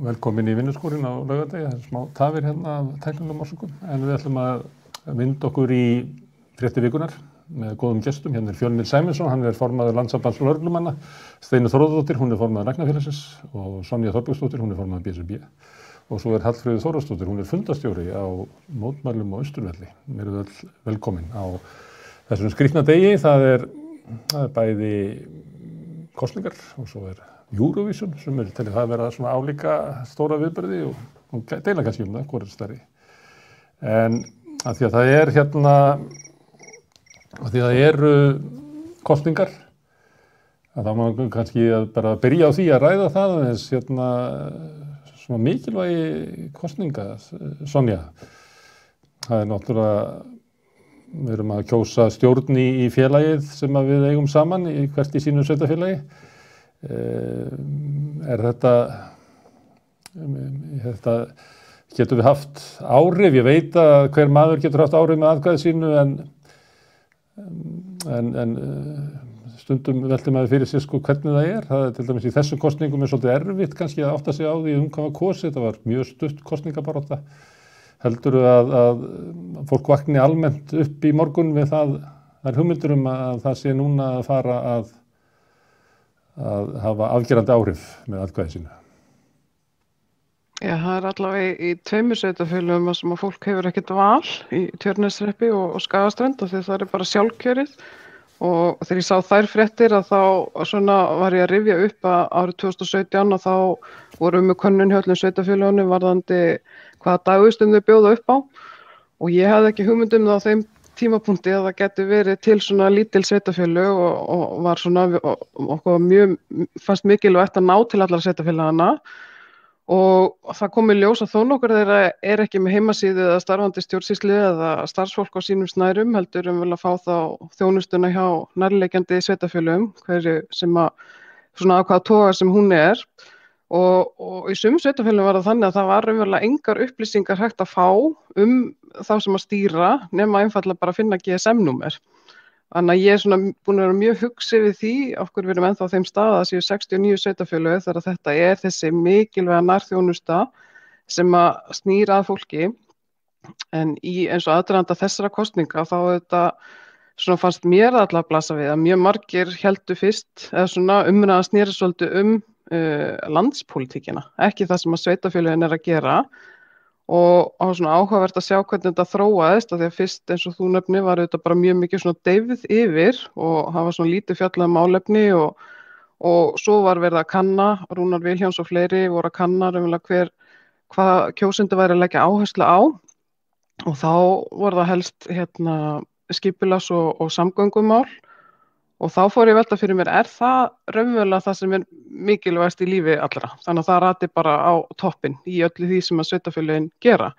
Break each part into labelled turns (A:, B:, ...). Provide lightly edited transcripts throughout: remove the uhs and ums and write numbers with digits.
A: velkomin í vinnuskúrin á laugardegi. Það smá tafir hérna af tæknilegum orsökum, en við ætlum að vinda okkur í fréttir vikunar með góðum gestum. Hérna Fjölnir Sæmundsson, hann formaður Landssambands lögreglumanna, Steinunn Þórðardóttir, hún formaður Læknafélagsins og Sonja Þorbjörnsdóttir, hún formaður BSRB. Og svo Hallfríður Þórðarsdóttir, hún fundarstjóri á mótmælum á Austurvelli. Verið öll velkomin á þessum skrýtna degi. Það er bæði kosningar og svo Eurovision sem telja það vera svona álíka stóra viðburði og deila kannski það, hvor stærri. En að því að það hérna, að því að það eru kosningar, að þá má kannski bara byrja á því að ræða það, þess hérna svona mikilvægi kosninga, Sonja. Það náttúrulega, við erum að kjósa stjórn í félagið sem við eigum saman, hvert í sínu sveitarfélagi. Þetta getur við haft áhrif, ég veit að hver maður getur haft áhrif með atkvæði sínu en stundum veltir maður fyrir sér hvernig það er. Það til dæmis í þessum kosningum svolítið erfitt kannski að átta sig á því hvað var kosið. Þetta var mjög stutt kosningabarátta. Heldurðu að fólk vakni almennt upp í morgun við það er hugmyndur að það sé núna að fara að hafa afgerandi áhrif með atkvæði sínu?
B: Já, það allavega í tveimur sveitarfélögum sem að fólk hefur ekkert val í Tjörneshreppi og Skagaströnd af því það bara sjálfkjörið og þegar ég sá þær fréttir að þá svona var ég að rifja upp að árið 2017 að þá vorum við með könnun hjá öllum sveitarfélögunum varðandi hvaða dagvistum þau bjóða upp á og ég hafði ekki hugmynd það á þeim tímapunkti að það getur verið til svona lítil sveitarfélög og var svona okkur fannst mikilvægt að ná til allar sveitarfélagana og það kom í ljós að þó nokkur þeirra ekki með heimasíðu eða starfandi stjórnsýslu eða starfsfólk á sínum snærum heldur vel að fá þá þjónustuna hjá nærliggjandi sveitarfélögum hverju sem að svona af hvaða toga sem hún og í sumum sveitarfélögum var það þannig að það var raunverulega engar upplýsingar hægt að fá þá sem að stýra nema einfaldlega bara að finna GSM-númer. Þannig að ég svona búin að vera mjög hugsi við því af hverju við erum ennþá á þeim stað að séu 69 sveitarfélög þegar þetta þessi mikilvæga nærþjónusta sem að snýra að fólki en í eins og aðdraganda þessara kosninga þá þetta svona fannst mér allavega að blasa við að mjög margir héldu fyrst eða svona umræðan snýri svolítið landspólitíkina, ekki það sem að sveitarfélögin að gera og svona áhugavert að sjá hvernig þetta þróaðist af því að fyrst eins og þú nefni var þetta bara mjög mikið svona deyfð yfir og það var svona lítið fjallað málefni og svo var verið að kanna, Rúnar Vilhjálms og fleiri voru að kanna hvað kjósendur væri að leggja áherslu á og þá voru það helst skipulags- og samgöngumál og þá fór ég að velta fyrir mér, það raunverulega það sem mikilvægast í lífi allra? Þannig að það rati bara á toppinn í öllu því sem að sveitarfélögin gera.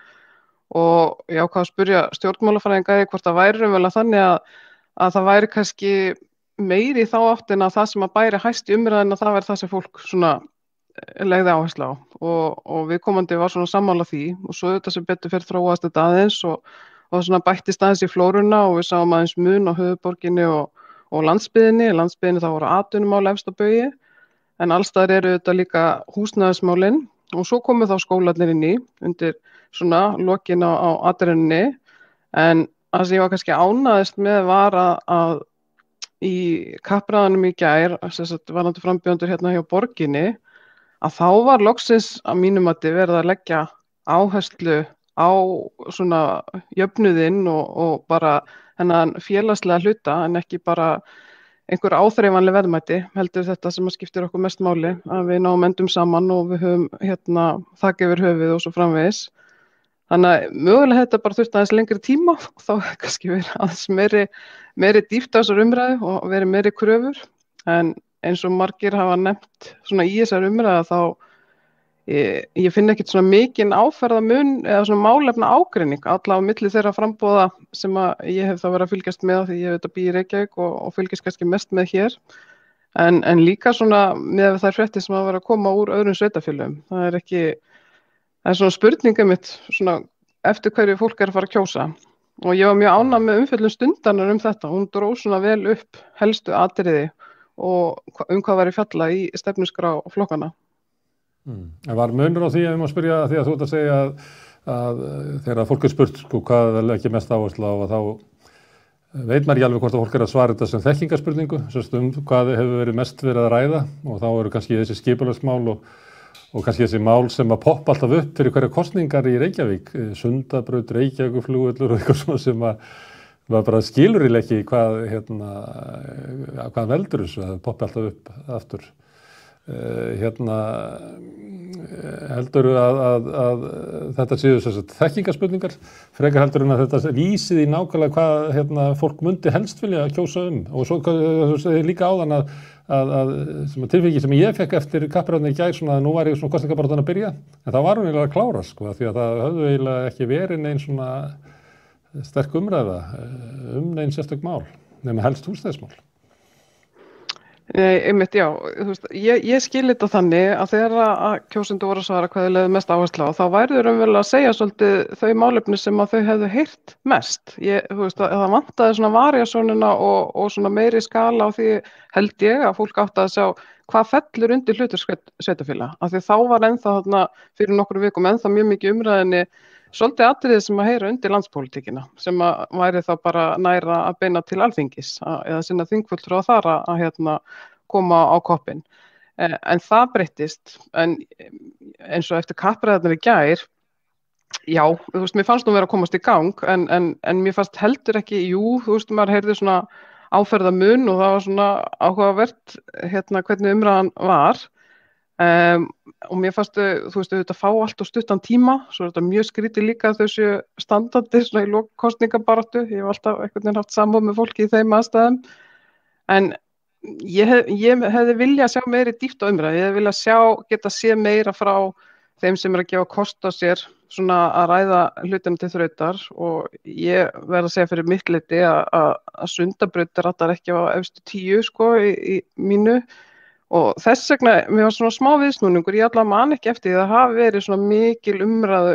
B: Og ég ákvað að spyrja stjórnmálafræðinga hvort það væri raunverulega þannig að það væri kannski meiri í þá áttin að það sem að bæri hæst í umræðin að það væri það sem fólk svona legði áherslu á. Og viðkomandi var svona sammála því og svo þetta sem betur fyrir þróast þetta aðeins og svona bættist aðeins í flóruna og við sáum aðeins mun á höfuðborginni og landsbyggðinni þá voru atvinnumál efst á baugi en allstaðar eru þetta líka húsnæðismálin og svo komu þá skólarnir inn í undir svona lokin á atrenninni en það sem ég var kannski ánægðist með var að í kappræðanum í gær varðandi frambjóðendur hérna hjá borginni að þá var loksins að mínum mati verið að leggja áherslu á svona jöfnuðinn og bara þennan félagslega hluta en ekki bara einhver áþreifanleg verðmæti heldur þetta sem að skiptir okkur mest máli að við náum endum saman og við höfum þak yfir höfuð og svo framvegis. Þannig að mögulega þetta bara þurfti aðeins lengri tíma og þá kannski verið aðeins meiri dýpt á þessar umræðu og verið meiri kröfur en eins og margir hafa nefnt svona í þessar umræðu þá ég finn ekkert svona mikinn áferðamun eða svona málefna ágreining allavega á milli þeirra framboða sem að ég hef þá verið að fylgjast með því ég bý í Reykjavík og fylgjast kannski mest með hér en líka svona með þær fréttir sem að vera að koma úr öðrum sveitarfélögum. Það er svona spurninga mitt svona eftir hverju fólk að fara að kjósa og ég var mjög ánægð með umfjöllun Stundarinnar þetta. Hún dró svona vel upp helstu atriði og hvað væri fjallað í stefnuskrá flokkana.
A: En var munur á því að við má spyrja því að þú ert að segja að þegar fólk spurt sko, hvað leggja mest áherslu á að þá veit maður ekki alveg hvort að fólk að svara þetta sem þekkingarspurningu, hvað hefur verið mest verið að ræða og þá eru kannski þessi skipulagsmál og kannski þessi mál sem að poppa alltaf upp fyrir hverja kosningar í Reykjavík, Sundabraut, Reykjavíkurflugvöllur og eitthvað svona sem að maður bara skilur ekki hvað veldur þessu að poppa alltaf upp aftur. Heldur að þetta séu þekkingarspurningar frekar heldur en að þetta vísið í nákvæmlega hvað fólk myndi helst vilja kjósa og svo þú segir líka áðan að tilfengi sem ég fekk eftir kappræðinu í gær svona að nú var ég svona kosningabaráttan að byrja en það var hún eiginlega að klára sko því að það höfðu eiginlega ekki verið nein svona sterk umræða nein sérstök mál nema helst húsnæðismál.
B: Nei, einmitt, já, þú veist, ég skil þetta þannig að þegar að kjósendur voru að svara hvað þau lögðu mest áherslu á, þá væru þau raunverulega að segja svolítið þau málefni sem að þau hefðu heyrt mest. Þú veist, að það vantaði svona variasjónina og svona meiri skala á því held ég að fólk átti að sjá hvað fellur undir hlutur sveitarfélaga. Af því þá var ennþá þarna fyrir nokkru vikum ennþá mjög mikið umræðinni svolítið atriði sem að heyra undir landspólitíkina sem að væri þá bara næra að beina til Alþingis eða sinna þingfulltrúa þar að koma á koppinn. En það breyttist, en eins og eftir kappræðarnar í gær, já, þú veist, mér fannst nú vera að komast í gang, en mér fannst heldur ekki, þú veist, maður heyrði svona áferðamun og það var svona áhugavert hvernig umræðan var. Og mér fannst, þú veist, þetta fá allt og stuttan tíma, svo er þetta mjög skrítið líka þessu standandi svona í lok kosningabaráttu, ég hef alltaf einhvern veginn haft sambúð með fólki í þeim aðstæðum, en ég hefði viljað sjá meiri dýpt á umræðu, ég hefði viljað geta séð meira frá þeim sem að gefa kost á sér svona að ræða hlutina til þrautar og ég verð að segja fyrir mitt leyti að Sundabraut rattar ekki á efstu 10 sko í mínu. Og þess vegna, mér var svona smá viðsnúningur, ég allavega man ekki eftir því að það hafi verið svona mikil umræða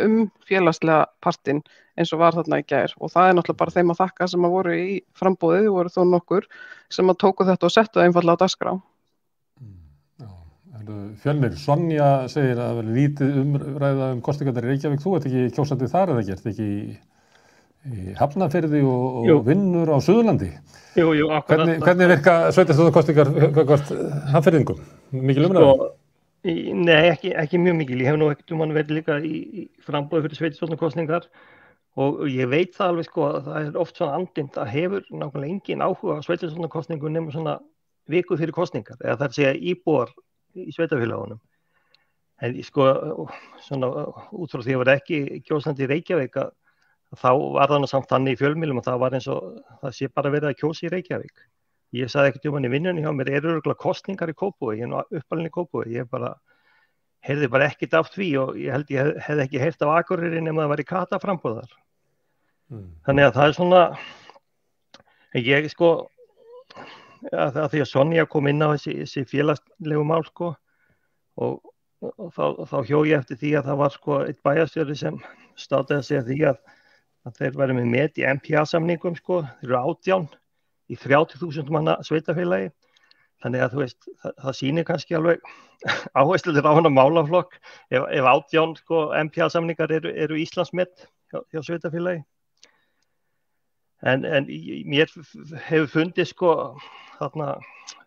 B: félagslega partinn eins og var þarna í gær og það náttúrulega bara þeim að þakka sem að voru í framboðið, voru þó nokkur sem að tóku þetta og settu það einfallega á dagskrá.
A: Fjölnir, Sonja segir að það verið lítið umræða kosningarnar í Reykjavík, þú ert ekki kjósandi þar eða gert ekki í Hafnarfirði og vinnur á Suðurlandi.
C: Jú, akkurat.
A: Hvernig virka sveitarstjórnarkosningar gagnvart Hafnfirðingum? Mikil umræða?
C: Nei, ekki mjög mikil. Ég hef nú ekkert verið líka í framboði fyrir sveitarstjórnarkosningar og ég veit það alveg sko að það er oft svona andint að hefur nákvæmlega engin áhuga á sveitarstjórnarkosningum nema svona viku fyrir kosningar eða það er að segja íbúar í sveitarfélagunum. En sko svona út frá því að vera ekki kjósandi í Reykjavík að þá var það nú samt þannig í fjölmiðlum og það var eins og það sé bara verið að kjósa í Reykjavík. Ég sagði ekkert hann í vinnunni hjá mér, örugglega kosningar í Kópavogi, ég er nú uppalinn í Kópavogi, ég heyrði bara ekkert af því og ég held ég hefði ekki heyrt af Akureyri nema það var í Kata framboðar. Þannig að það er svona, ég sko, að því að Sonja kom inn á þessi félagslegu mál sko og þá hjó ég eftir því að það var sko eitt bæjarstjóri sem státaði að segja því að þeir væru með met í MPA-samningum sko, þeir eru 18 í 30.000 manna sveitafélagi. Þannig að þú veist, það sýnir kannski alveg áhersluður á hana málaflokk ef 18 sko, MPA-samningar eru Íslandsmet hjá sveitafélagi. En mér hefur fundið sko, þarna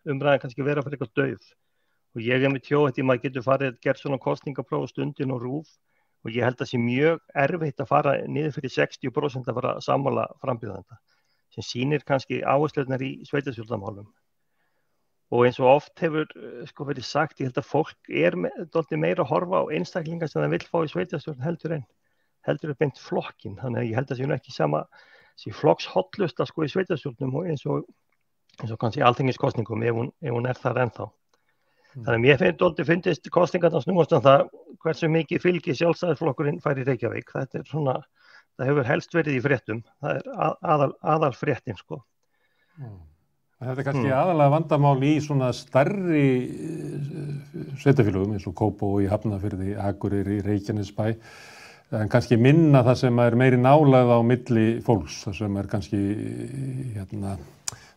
C: umræðan kannski vera fyrir eitthvað dauf. Og ég með tjóð því maður getur gert svona kosningapróf stundin og rúf. Og ég held að það sé mjög erfitt að fara niður fyrir 60% að fara að sammála frambjóðanda sem sýnir kannski áherslunar í sveitarstjórnarmálum. Og eins og oft hefur sko verið sagt, ég held að fólk dálítið meira að horfa á einstaklingar sem það vill fá í sveitarstjórn heldur beint flokkin. Þannig að ég held að það sé nú ekki sama flokkshollusta sko í sveitarstjórnum og eins og kannski alþingiskosningum ef hún þar ennþá. Þannig að mér finnst kosningarnar snúast það hversu mikið fylgi sjálfstæðisflokkurinn fær í Reykjavík. Þetta er svona, það hefur helst verið í fréttum. Það er aðal fréttin sko.
A: Þetta er kannski aðalega vandamál í svona stærri sveitarfélögum eins og Kópavogi, Hafnarfirði, Akureyri, Reykjanesbæ. En kannski minna það sem er meiri nálægð á milli fólks. Það sem er kannski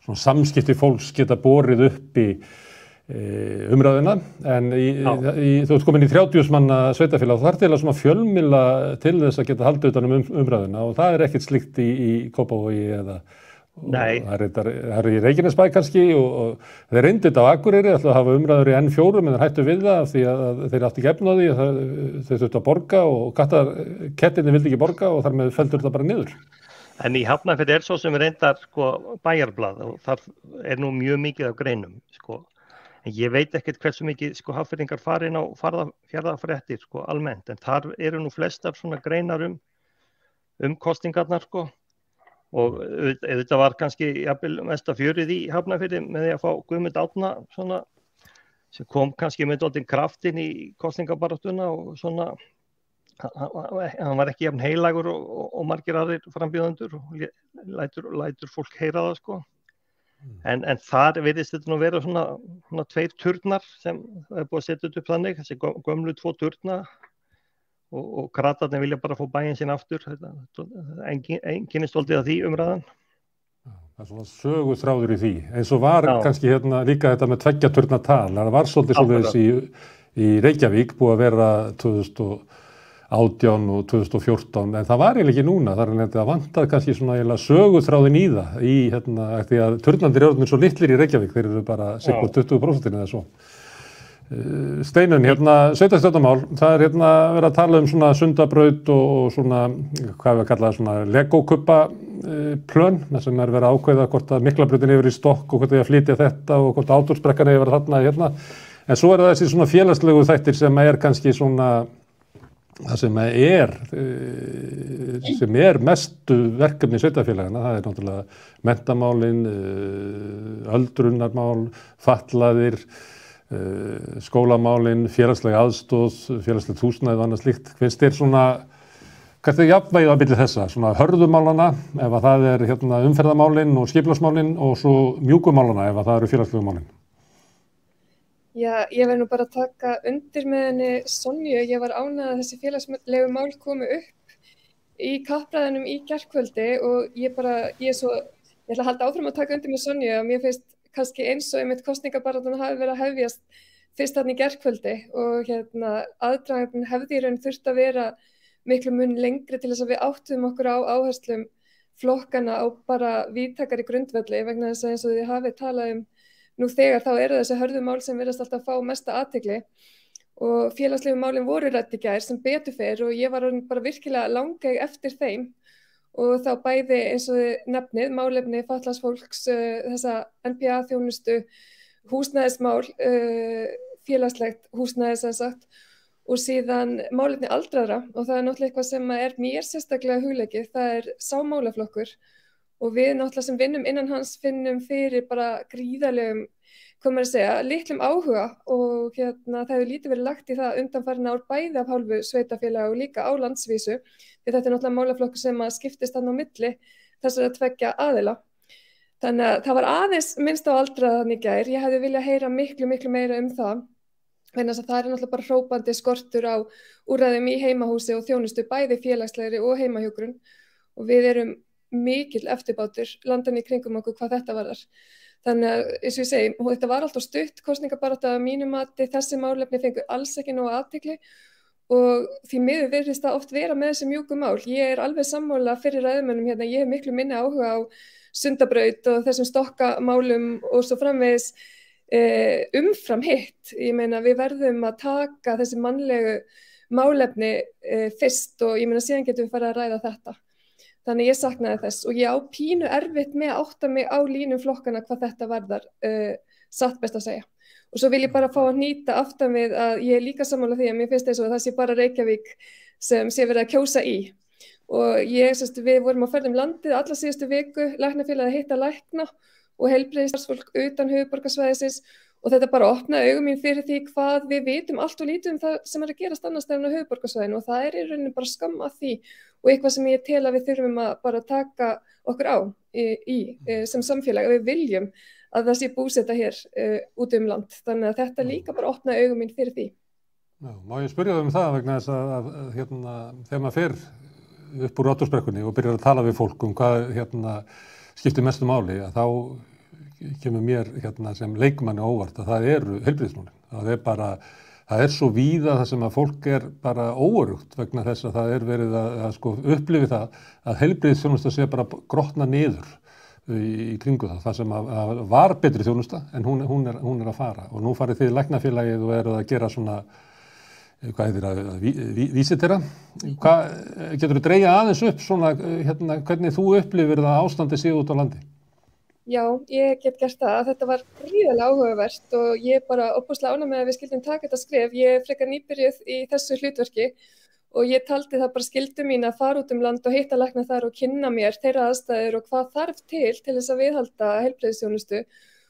A: svona samskipti fólks geta borið upp umræðuna, en þú ert komin í 30 manna sveitafélag og þar til að svona fjölmiðla til þess að geta haldið utan umræðuna og það ekkert slíkt í Kópavogi eða það er í Reykjanesbæ kannski og þeir reyndu þetta á Akureyri, ætlaðu að hafa umræður í N4 en þeir hættu við það því að þeir áttu ekki efni á því að þeir þurftu að borga og kettinni vildi ekki borga og þar með felldur þetta bara niður.
C: En í Hafnarfirði svo sem reyndar bæjarblað og þar nú mjög mikið af greinum en ég veit ekkert hversu mikið Hafnfirðingar fara inn á fjarðafréttir almennt, en þar nú flestar svona greinar kosningarnar og þetta var kannski jafnvel mesta fjörið í Hafnarfirði með því að fá Guðmund Árna svona sem kom kannski með dálítinn kraft inn í kosningabaráttuna og svona hann var ekki jafn heilagur og margir aðrir frambjóðendur og lætur fólk heyra það en þar virðist þetta nú vera svona 2 turnar sem er búið að setja upp þannig, þessi gömlu 2 turna og kratarnir vilja bara fá bæinn sinn aftur, enginn stoltið af því umræðan.
A: Það er svona söguþráður í því, eins og var kannski líka þetta með 2 turna tal, það var svolítið í Reykjavík búið að vera 2018 og 2014, en það var eiginlega ekki núna, þar það vantar kannski svona eiginlega söguþráðin í það, því að turnandir eru svo litlir í Reykjavík, þeir eru bara sikkert 20% eða svo. Steinun, sveitarstjórnarmál, það er verið að tala svona Sundabraut og svona, hvað við kalla svona Legokubba plön, þar sem verið að ákveða hvort að Miklabrautin yfir í stokk og hvort það að flytja þetta og hvort Átúnsbrekkan yfir þarna. En svo þessi svona félagslegu þættir sem kannski svona það sem mestu verkefni sveitarfélagana, það náttúrulega menntamálin, öldrunarmál, fatlaðir, skólamálin, félagsleg aðstóð, félagslegt húsnæði og annað slíkt. Finnst þér svona, hvert jafnvægið á milli þessa, svona hörðumálana, ef að það er umferðarmálin og skipulagsmálin og svo mjúkumálana ef að það eru félagslegu málin?
D: Já, ég verð nú bara að taka undir með henni Sonju. Ég var ánægð að þessi félagslegu mál komu upp í kappræðunum í gærkvöldi og ég ætla að halda áfram að taka undir með Sonju að mér finnst kannski eins og einmitt kosningabaráttan hafi verið að hefjast fyrst þarna í gærkvöldi og aðdragandinn hefði í raun þurft að vera miklu mun lengri til þess að við áttum okkur á áherslum flokkana á bara víðtækari grundvelli vegna þess að eins og þið hafið talað nú þegar þá eru þessi hörðu mál sem virðast alltaf fá mesta athygli og félagslegu málin voru rædd í gær sem betur fer og ég var bara virkilega langeyg eftir þeim og þá bæði eins og þið nefnið, málefni fatlaðs fólks, þessa NPA-þjónustu, húsnæðismál, félagslegt húsnæði sem sagt og síðan málefni aldraðra og það er náttúrulega eitthvað sem er mér sérstaklega hugleikið, það er sá málaflokkur og við náttúrulega sem vinnum innan hans finnum fyrir bara gríðarlegum, hvað maður að segja, litlum áhuga og það hefur lítið verið lagt í það undanfarin ár bæði af hálfu sveitarfélaga og líka á landsvísu því þetta er náttúrulega málaflokkur sem að skiptist þarna á milli þessara 2 aðila. Þannig að það var aðeins minnst á aldraðan í gær, ég hefði viljað heyra miklu meira það vegna þess að það er náttúrulega bara hrópandi skortur á úrræðum í heimahúsi og þjónustu bæði félagslegri og heimahjúkrun og við erum mikill eftirbátur landan í kringum okkur hvað þetta varðar. Þannig að, eins og ég segi, þetta var alltaf stutt kosningabarátta að mínu mati, þessi málefni fengu alls ekki nógu athygli og því miður virðist það oft vera með þessi mjúku mál. Ég er alveg sammála fyrir ræðumönnum ég hef miklu minni áhuga á Sundabraut og þessum stokkamálum og svo framvegis umfram hitt. Ég meina við verðum að taka þessi mannlegu málefni fyrst og ég meina síðan getum við farið að ræða þetta. Þannig ég saknaði þess og ég á pínu erfitt með að átta mig á línum flokkana hvað þetta varðar, satt best að segja. Og svo vil ég bara fá að hnýta aftan við að ég er líka sammála því að mér finnst þess að það sé bara Reykjavík sem sé verið að kjósa í. Og við vorum á ferð landið alla síðustu viku, læknafélagið að hitta lækna og heilbrigðisstarfsfólk utan höfuðborgarsvæðisins og þetta bara opnaði augum mín fyrir því hvað við vitum allt og lítið það sem er að gerast annars staðar á höfuðborgarsvæðinu og það er í rauninni bara skamm að því og eitthvað sem ég tel að við þurfum að bara taka okkur á sem samfélag að við viljum að það sé búseta hér út land. Þannig að þetta líka bara opnaði augum mín fyrir því.
A: Já, má ég spyrja það vegna þess að þegar maður fer upp úr Átúnsbrekkunni og byrjar að tala við fólk hvað skiptir mestu máli, að þá kemur mér sem leikmanni óvart að það eru heilbrigðismálin. Það er svo víða það sem að fólk bara óöruggt vegna þess að það verið að sko upplifi það að heilbrigðisþjónusta sé bara grotna niður í kringu það sem að var betri þjónusta en hún að fara og nú farið þið læknafélagið og eruð að gera svona hvað heitir að vísitera. Getur þú dregið aðeins upp svona hvernig þú upplifir það ástandi sé út á landi?
D: Já, ég get gert það. Þetta var gríðarlega áhugavert og ég bara opaslega ánægð með að við skildum taka þetta skref. Ég er frekar nýbyrjuð í þessu hlutverki og ég taldi það bara skyldu mín að fara út um land og hitta lækna þar og kynna mér þeirra aðstæður og hvað þarf til þess að viðhalda heilbrigðisþjónustu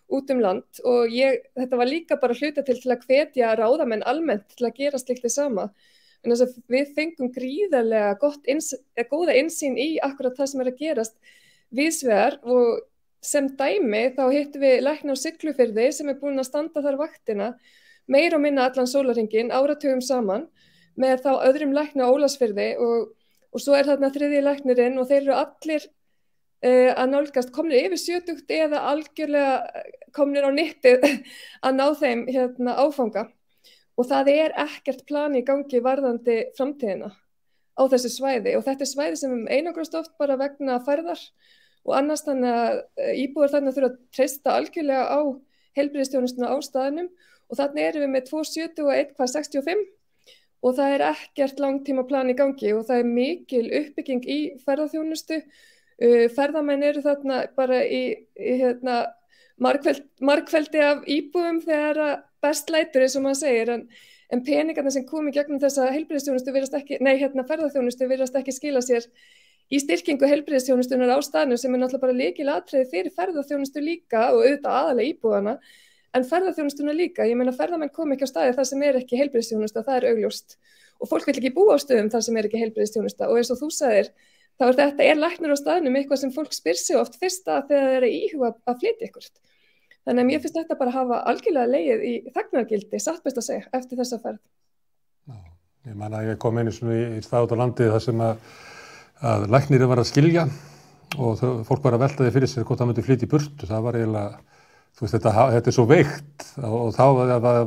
D: út um land og þetta var líka bara hluta til að hvetja ráðamenn almennt til að gera slíkt þið sama. En þess að við fengum gríðarlega góða innsýn í akkurat það sem að gerast víðsvegar og sem dæmi þá hittum við lækna á Siglufirði sem búin að standa þar vaktina meira og minna allan sólarhringinn áratugum saman með þá öðrum lækna á Ólafsfirði og svo þarna þriðji læknirinn og þeir eru allir að nálgast komnir yfir 70 eða algjörlega komnir á nippið að ná þeim áfanga og það ekkert plan í gangi varðandi framtíðina á þessu svæði og þetta svæði sem einangrast oft bara vegna færðar og annars þannig að íbúar þarna þurfa að treysta algjörlega á heilbrigðisþjónustuna á staðnum og þarna erum við með 270 og 1,65 og það ekkert langtímaplan í gangi og það mikil uppbygging í ferðaþjónustu. Ferðamenn eru þarna bara í margfeldi af íbúum þegar best lætur eins og maður segir en peningarnir sem komi gegnum þessa heilbrigðisþjónustu ferðaþjónustu virðast ekki skila sér í styrkingu heilbrigðisþjónustunar á staðnum sem náttúrulega bara lykilatriði fyrir ferðaþjónustu líka og auðvitað aðalega íbúana en ferðaþjónustuna líka, ég meina ferðamenn komi ekki á staði þar sem ekki heilbrigðisþjónusta, það augljóst og fólk vill ekki búa á stöðum þar sem ekki heilbrigðisþjónusta og eins og þú sagðir þá þetta læknir á staðnum eitthvað sem fólk spyr sig oft fyrst að þegar þeir íhuga að flytja eitthvað. Þannig að mér finnst þetta bara hafa algjörlega legið í þagnargildi, satt best að segja, eftir þessa ferð.
A: Já, ég man að ég kom einu svona í stað út á landið þar sem að læknirinn var að skilja og fólk var að velta því fyrir sér hvort það myndi flytja í burtu. Það var eiginlega, þú veist, þetta svo veikt og þá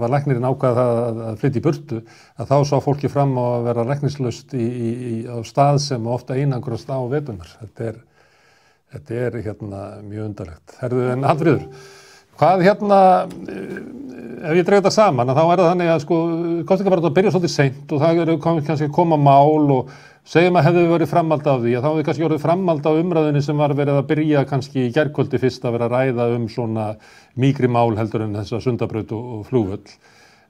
A: var læknirinn ákvað að flytja í burtu að þá sá fólki fram á að vera læknislaust á stað sem ofta einangrast á veturnar. Þetta er mjög undarlegt. Herðu en Hallfríður, hvað ef ég dreg þetta saman þá það þannig að sko kosningabaráttan byrja svolítið seint og það kannski að koma mál og segjum að hefði verið framhald af því að þá hefði kannski orðið framhald á umræðunni sem var verið að byrja kannski í gærkvöldi fyrst að vera að ræða svona mýkri mál heldur en þessa Sundabraut og flugvöll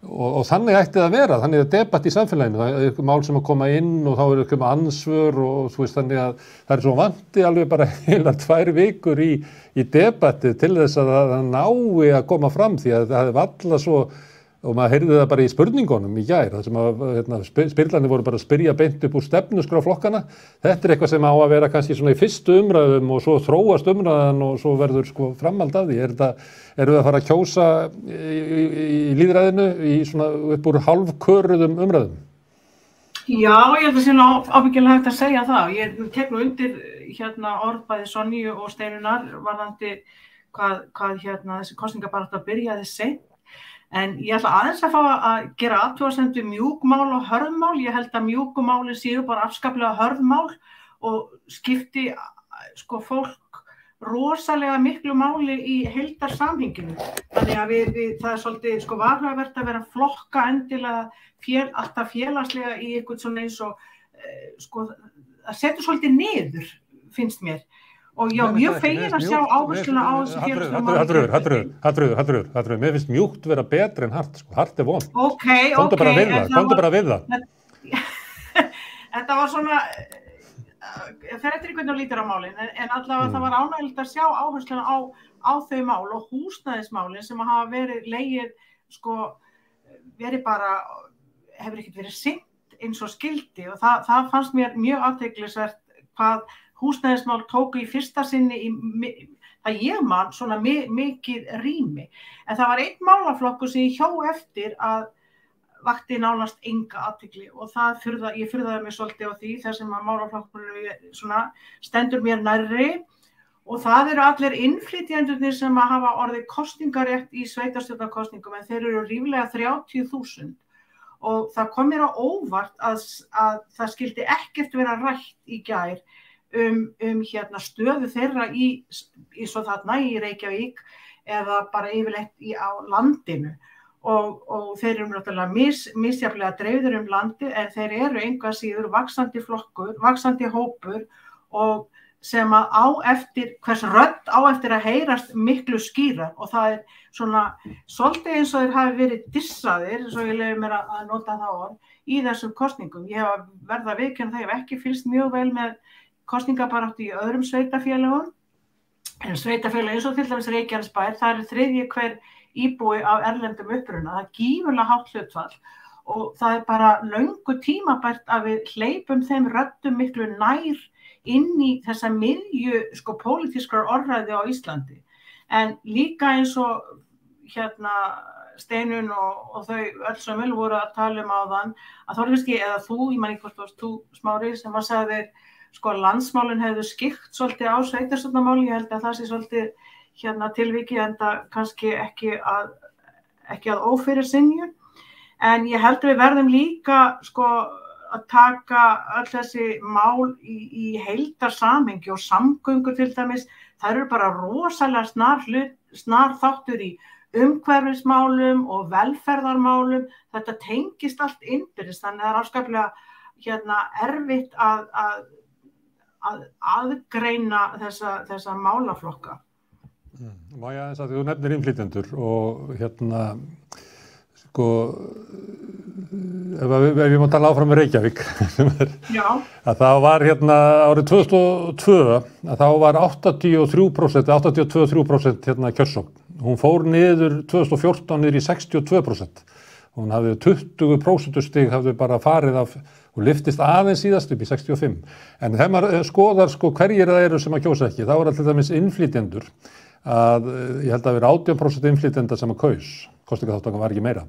A: og þannig ætti það að vera, þannig að debatt í samfélaginu, það eitthvað mál sem að koma inn og þá eitthvað ansvör og þú veist þannig að það svo vanti alveg bara heila 2 vikur í debatti til þess að það nái að koma fram því að það hefði valla svo og maður heyrði það bara í spurningunum í gær, það sem að spyrlarnir voru bara að spyrja beint upp úr stefnuskrá flokkana. Þetta eitthvað sem á að vera kannski svona í fyrstu umræðum og svo þróast umræðan og svo verður sko framhald af því. Eru það að fara að kjósa í lýðræðinu í svona upp úr hálfköruðum umræðum?
E: Já, ég held að sé ábyggilega hægt að segja það. Ég tek nú undir orð bæði Sonju og Steinunar varðandi hvað þessi kosningabarátta byrjaði seint. En ég ætla aðeins að fá að gera athugasemd við mjúkmál og hörðmál. Ég held að mjúkumáli séu bara afskaplega hörðmál og skipti sko fólk rosalega miklu máli í heildarsamhenginu. Þannig að það svolítið sko varhugavert að vera flokka endilega alltaf félagslega í eitthvað svona eins og sko að setja svolítið niður, finnst mér. Og já, mjög fegin að sjá áhersluna á þessu félagslega
A: Hallfríður, mér finnst mjúkt vera betra en hart, sko, hart vont.
E: Komdu
A: bara við það.
E: Þetta var svona, fer eftir einhvern og lítur á málin, en allavega það var ánægilegt að sjá áhersluna á þau mál og húsnæðismálin sem hafa verið legið, sko, hefur ekkert verið sinnt eins og skildi og það fannst mér mjög athyglisvert hvað húsnæðismál tóku í fyrsta sinni það ég man svona mikið rými. En það var einn málaflokkur sem ég hjó eftir að vakti nánast enga athygli og ég furðaði mig svolítið á því þar sem að málaflokkur svona stendur mér nærri Og það eru allir innflytjendurnir sem að hafa orðið kosningarétt í sveitarstjórnarkosningum en þeir eru ríflega 30.000 og það kom mér á óvart að það skildi ekkert vera rætt í gær stöðu þeirra í svo þarna í Reykjavík eða bara yfirleitt á landinu og þeir eru náttúrulega misjafnlega dreifðir landið en þeir eru engu að síður vaxandi flokkur, vaxandi hópur og sem að hvers rödd á eftir að heyrast miklu skýrar og það svona svolítið eins og þeir hafi verið dissaðir, svo ég leyfi mér að nota það orð, í þessum kosningum. Ég hef verið að viðurkenna það, ég hef ekki fylgst mjög vel með kosningabaráttu í öðrum sveitarfélögum, en sveitarfélög eins og til dæmis Reykjanesbær, það eru þriðji hver íbúi af erlendum uppruna, það er gífurlega hátt hlutfall og það bara löngu tímabært að við hleypum þeim röddum miklu nær inn í þessa miðju pólitískrar orðræðu á Íslandi. En líka eins og Steinunn og þau öll sömul voru að tala áðan, að Þorfiski eða þú, ég man ekki hvort varst þú Smári, sem að sagði landsmálin hefðu skikkt svolítið á sveitarstjórnarmálin, ég held að það sé svolítið tilviki en það kannski ekki að ófyrirsynju. En ég held við verðum líka að taka öll þessi mál í heildarsamhengi og samgöngur til dæmis, það eru bara rosalega snar þáttur í umhverfismálum og velferðarmálum, þetta tengist allt innbyrðis, þannig það er afskaplega erfitt að aðgreina þessa málaflokka.
A: Má ég aðeins að þú nefnir innflytjendur og ef ég má tala áfram með Reykjavík að það var árið 2002 að þá var 82-83% kjörsókn. Hún fór niður 2014 niður í 62%. Hún hafði 20% stig hafði bara farið af og lyftist aðeins síðast upp í 65. En þegar maður skoðar hverjir það eru sem að kjósa ekki, þá er til dæmis innflytjendur að ég held að vera 18% innflytjenda sem að kaus. Kosningaþátttaka var ekki meira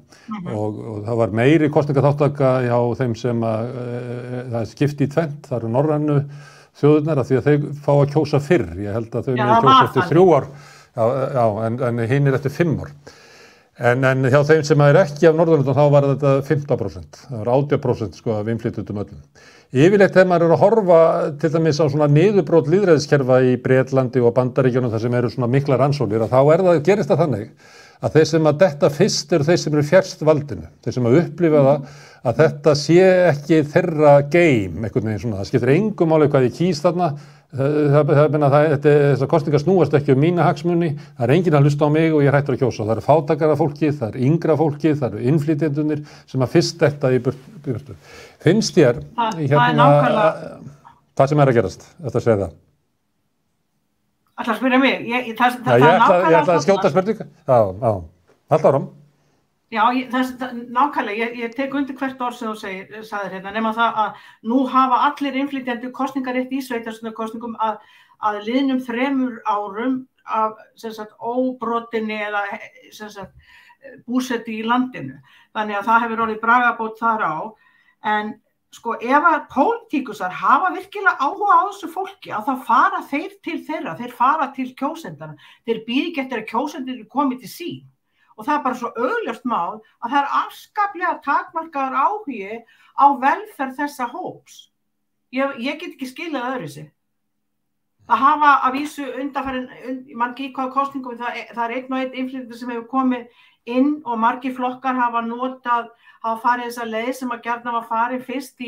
A: og það var meiri kosningaþátttaka hjá þeim sem það er skipti í tvennt, það eru norrænu þjóðirnar af því að þau fá að kjósa fyrr. Ég held að þau megi kjósa eftir 3 ár, en hinn eftir 5 ár. En hjá þeim sem er ekki af Norðurlöndum þá var þetta 15%, það var 18% af innflytjendum öllum. Yfirleitt þegar maður að horfa til dæmis á svona niðurbrot lýðræðiskerfa í Bretlandi og Bandaríkjunum þar sem eru svona miklar rannsóknir, að þá gerist það þannig að þeir sem að detta fyrst eru þeir sem eru fjærst valdinu, þeir sem að upplifa það að þetta sé ekki þeirra game, einhvern veginn svona, það skiptir engu máli hvað ég kýs þarna, þessar kosningar snúast ekki mína hagsmuni, það er enginn að hlusta á mig og ég hættur að kjósa, það eru fátækara fólki, það eru yngra fólki, það eru innflytjendurnir sem að fyrst detta í burtu. Finnst þér hvað sem að gerast, þetta að segja það?
E: Ætlar að spyrja mig? Ég ætla
A: að skjóta spurninga. Já, alltaf áram.
E: Já, nákvæmlega, ég tek undir hvert orð sem þú sagðir hérna, nema það að nú hafa allir innflytjendur kosningarétt í sveitarstjórnarkosningum að liðnum 3 árum af óbrotinni eða búsetu í landinu. Þannig að það hefur orðið bragarbót þar á, en ef að pólitíkusar hafa virkilega áhuga á þessu fólki að þá fara þeir til þeirra, þeir fara til kjósendana, þeir bíða ekki eftir að kjósendur komi til sín og það er bara svo augljóst mál að það er afskaplega takmarkaður áhugi á velferð þessa hóps. Ég get ekki skilað öðruvísi. Það hafa að vísu undanfarin, margir í hvaða kosningum, það er einn og einn innflytjendur sem hefur komið inn og margir flokkar hafa farið þessa leið sem að gjarnan var farið fyrst í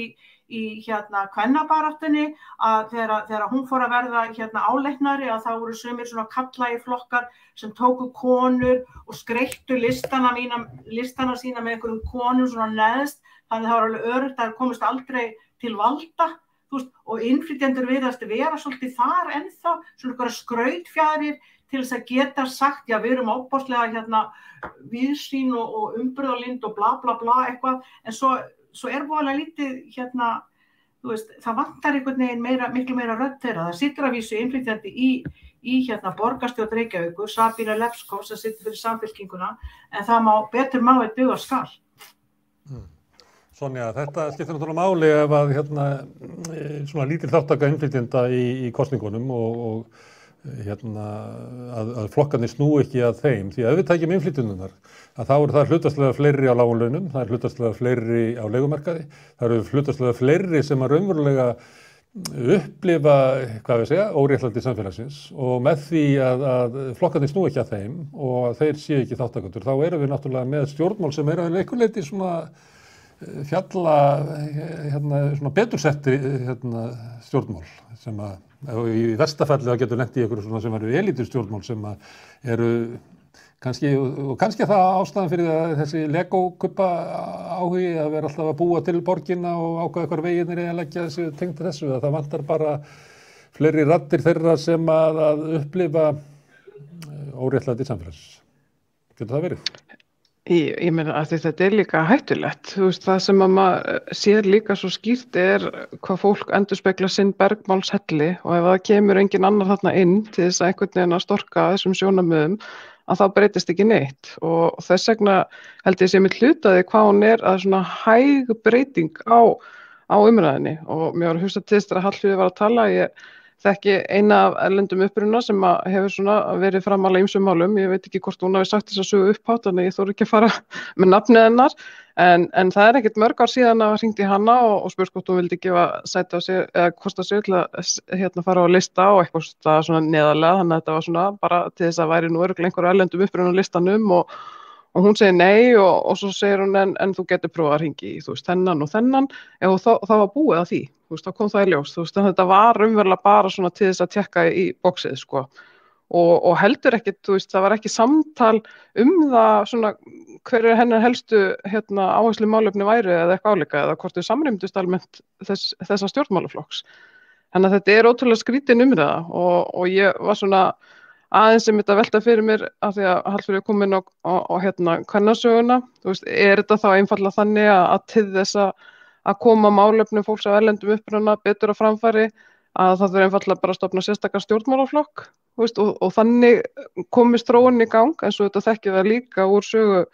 E: kvennabaráttunni að þegar hún fór að verða áleiknari að það voru sumir svona kallagi flokkar sem tóku konur og skreyttu listana sína með einhverjum konum svona neðst, þannig það var alveg öruggt að komist aldrei til valda, og innflytjendur virðast vera svolítið þar ennþá, svona einhverjar skrautfjaðrir til þess að geta sagt, já við erum ábáslega víðsýn og umburðarlynd og bla bla bla eitthvað, en svo er voðalega lítið það vantar einhvern veginn miklu meira rödd þeirra. Það situr að vísu innflytjandi í borgarstjórn Reykjavíkur, Sabína Lepskov sem situr fyrir Samfylkinguna, en það betur má eitt duga skal.
A: Sonja, þetta skiptir náttúrulega máli ef að svona lítil þáttaka innflytjenda í kosningunum og að flokkarnir snúi ekki að þeim, því að ef við tækjum innflytjendurnar, að þá það hlutfallslega fleiri á lágum launum, það hlutfallslega fleiri á leigumarkaði, það hlutfallslega fleiri sem að raunverulega upplifa, hvað við segja, óréttlæti samfélagsins og með því að flokkarnir snúi ekki að þeim og þeir séu ekki þáttakendur, þá erum við náttúrulega með stjórnmál sem að einhverju leyti svona fjalla svona betursetti stjórnmál sem að í verstafalli þá getur lent í einhverju svona sem eru elítustjórnmál sem að eru kannski það ástæðan fyrir að þessi Lego-kubba áhugi að vera alltaf að búa til borgina og ákveða hvar veginir að leggja þessu tengt þessu, að það vantar bara fleiri raddir þeirra sem að upplifa óréttlæti samfélags. Getur það verið?
B: Ég meina að þetta líka hættulegt. Þú veist, það sem að maður sér líka svo skýrt hvað fólk endurspeglar sinn bergmálshelli og ef það kemur engin annar þarna inn til þess að einhvern veginn að storka þessum sjónarmiðum að þá breytist ekki neitt og þess vegna held ég sé mitt hlutaði hvað hún að svona hæg breyting á umræðinni og mér var að hugsa til þess að Hallfríður var að tala, ég þekki eina af erlendum uppruna sem hefur svona verið framála ýmsum málum, ég veit ekki hvort hún hafi sagt þess að sögu upphátt, þannig ég þori ekki að fara með nafnið hennar, en það ekkert mörg ár síðan að hringt í hana og spurt hvort hún vildi gefa sæti á sig eða kosta sig til að fara á lista og eitthvað svona neðarlega, þannig að þetta var svona bara til þess að væri nú örugglega einhverju erlendum uppruna á listanum og hún segir nei og svo segir hún en þú getur prófað að hringi í, þú veist, þennan og þennan og það var búið að því, þú veist, þá kom það í ljós, þú veist, þetta var raunverulega bara svona til þess að tékka í boxið, sko, og heldur ekkit, þú veist, það var ekki samtal það svona, hverju hennar helstu, áherslu málefni væru eða eitthvað álíka eða hvort þau samrýmdust almennt þessa stjórnmálaflokks. Þannig að þetta ótrúlega skrítin umræða og ég var svona aðeins sem þetta velta fyrir mér af því að Hallfríður kom inn á kvennasöguna, þú veist, þetta þá einfaldlega þannig að til þess að koma málefnum fólks af erlendum uppruna betur á framfæri að það þurfi einfaldlega bara að stofna sérstakar stjórnmálaflokk, þú veist, og þannig komist þróun í gang, eins og þetta þekkið það líka úr sögu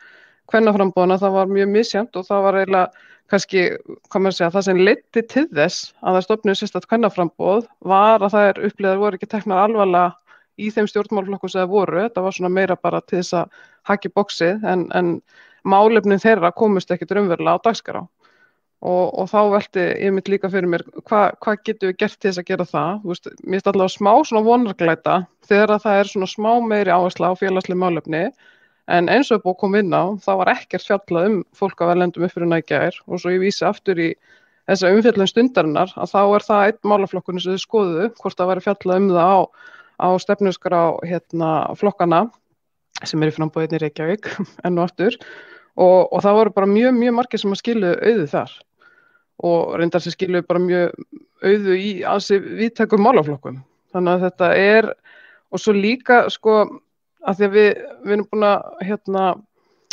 B: kvennaframboðana, það var mjög misjafnt og það var eiginlega kannski, hvað maður segja, það sem leiddi til þess að það stofnuðu sérstakt kvennaframboð var að þær upplýðar voru ekki teknar alvarlega í þeim stjórnmálaflokkum sem það voru, þetta var svona meira bara til þess að haki boxið en málefnin þeirra komust ekkert raunverulega á dagskrá og þá velti ég mitt líka fyrir mér hvað getum við gert til þess að gera það, þú veist, mér finnst allavega smá svona vonarglæta þegar að það svona smá meiri áhersla á félagsleg málefni en eins og búið kom inn á, þá var ekkert fjallað fólk af erlendum uppruna í gær og svo ég vísi aftur í þessa umfjöllun stundarinnar að þá það einn málaflokkurinn sem þau skoðuðu, hvort það væri fjallað það á stefnuskrá flokkana sem í framboðinni í Reykjavík enn og aftur og það voru bara mjög margir sem að skiluðu auðu þar og reyndar sem skiluðu bara mjög auðu í ansi víðtækum málaflokkum. Þannig að þetta og svo líka sko að því að við erum búin að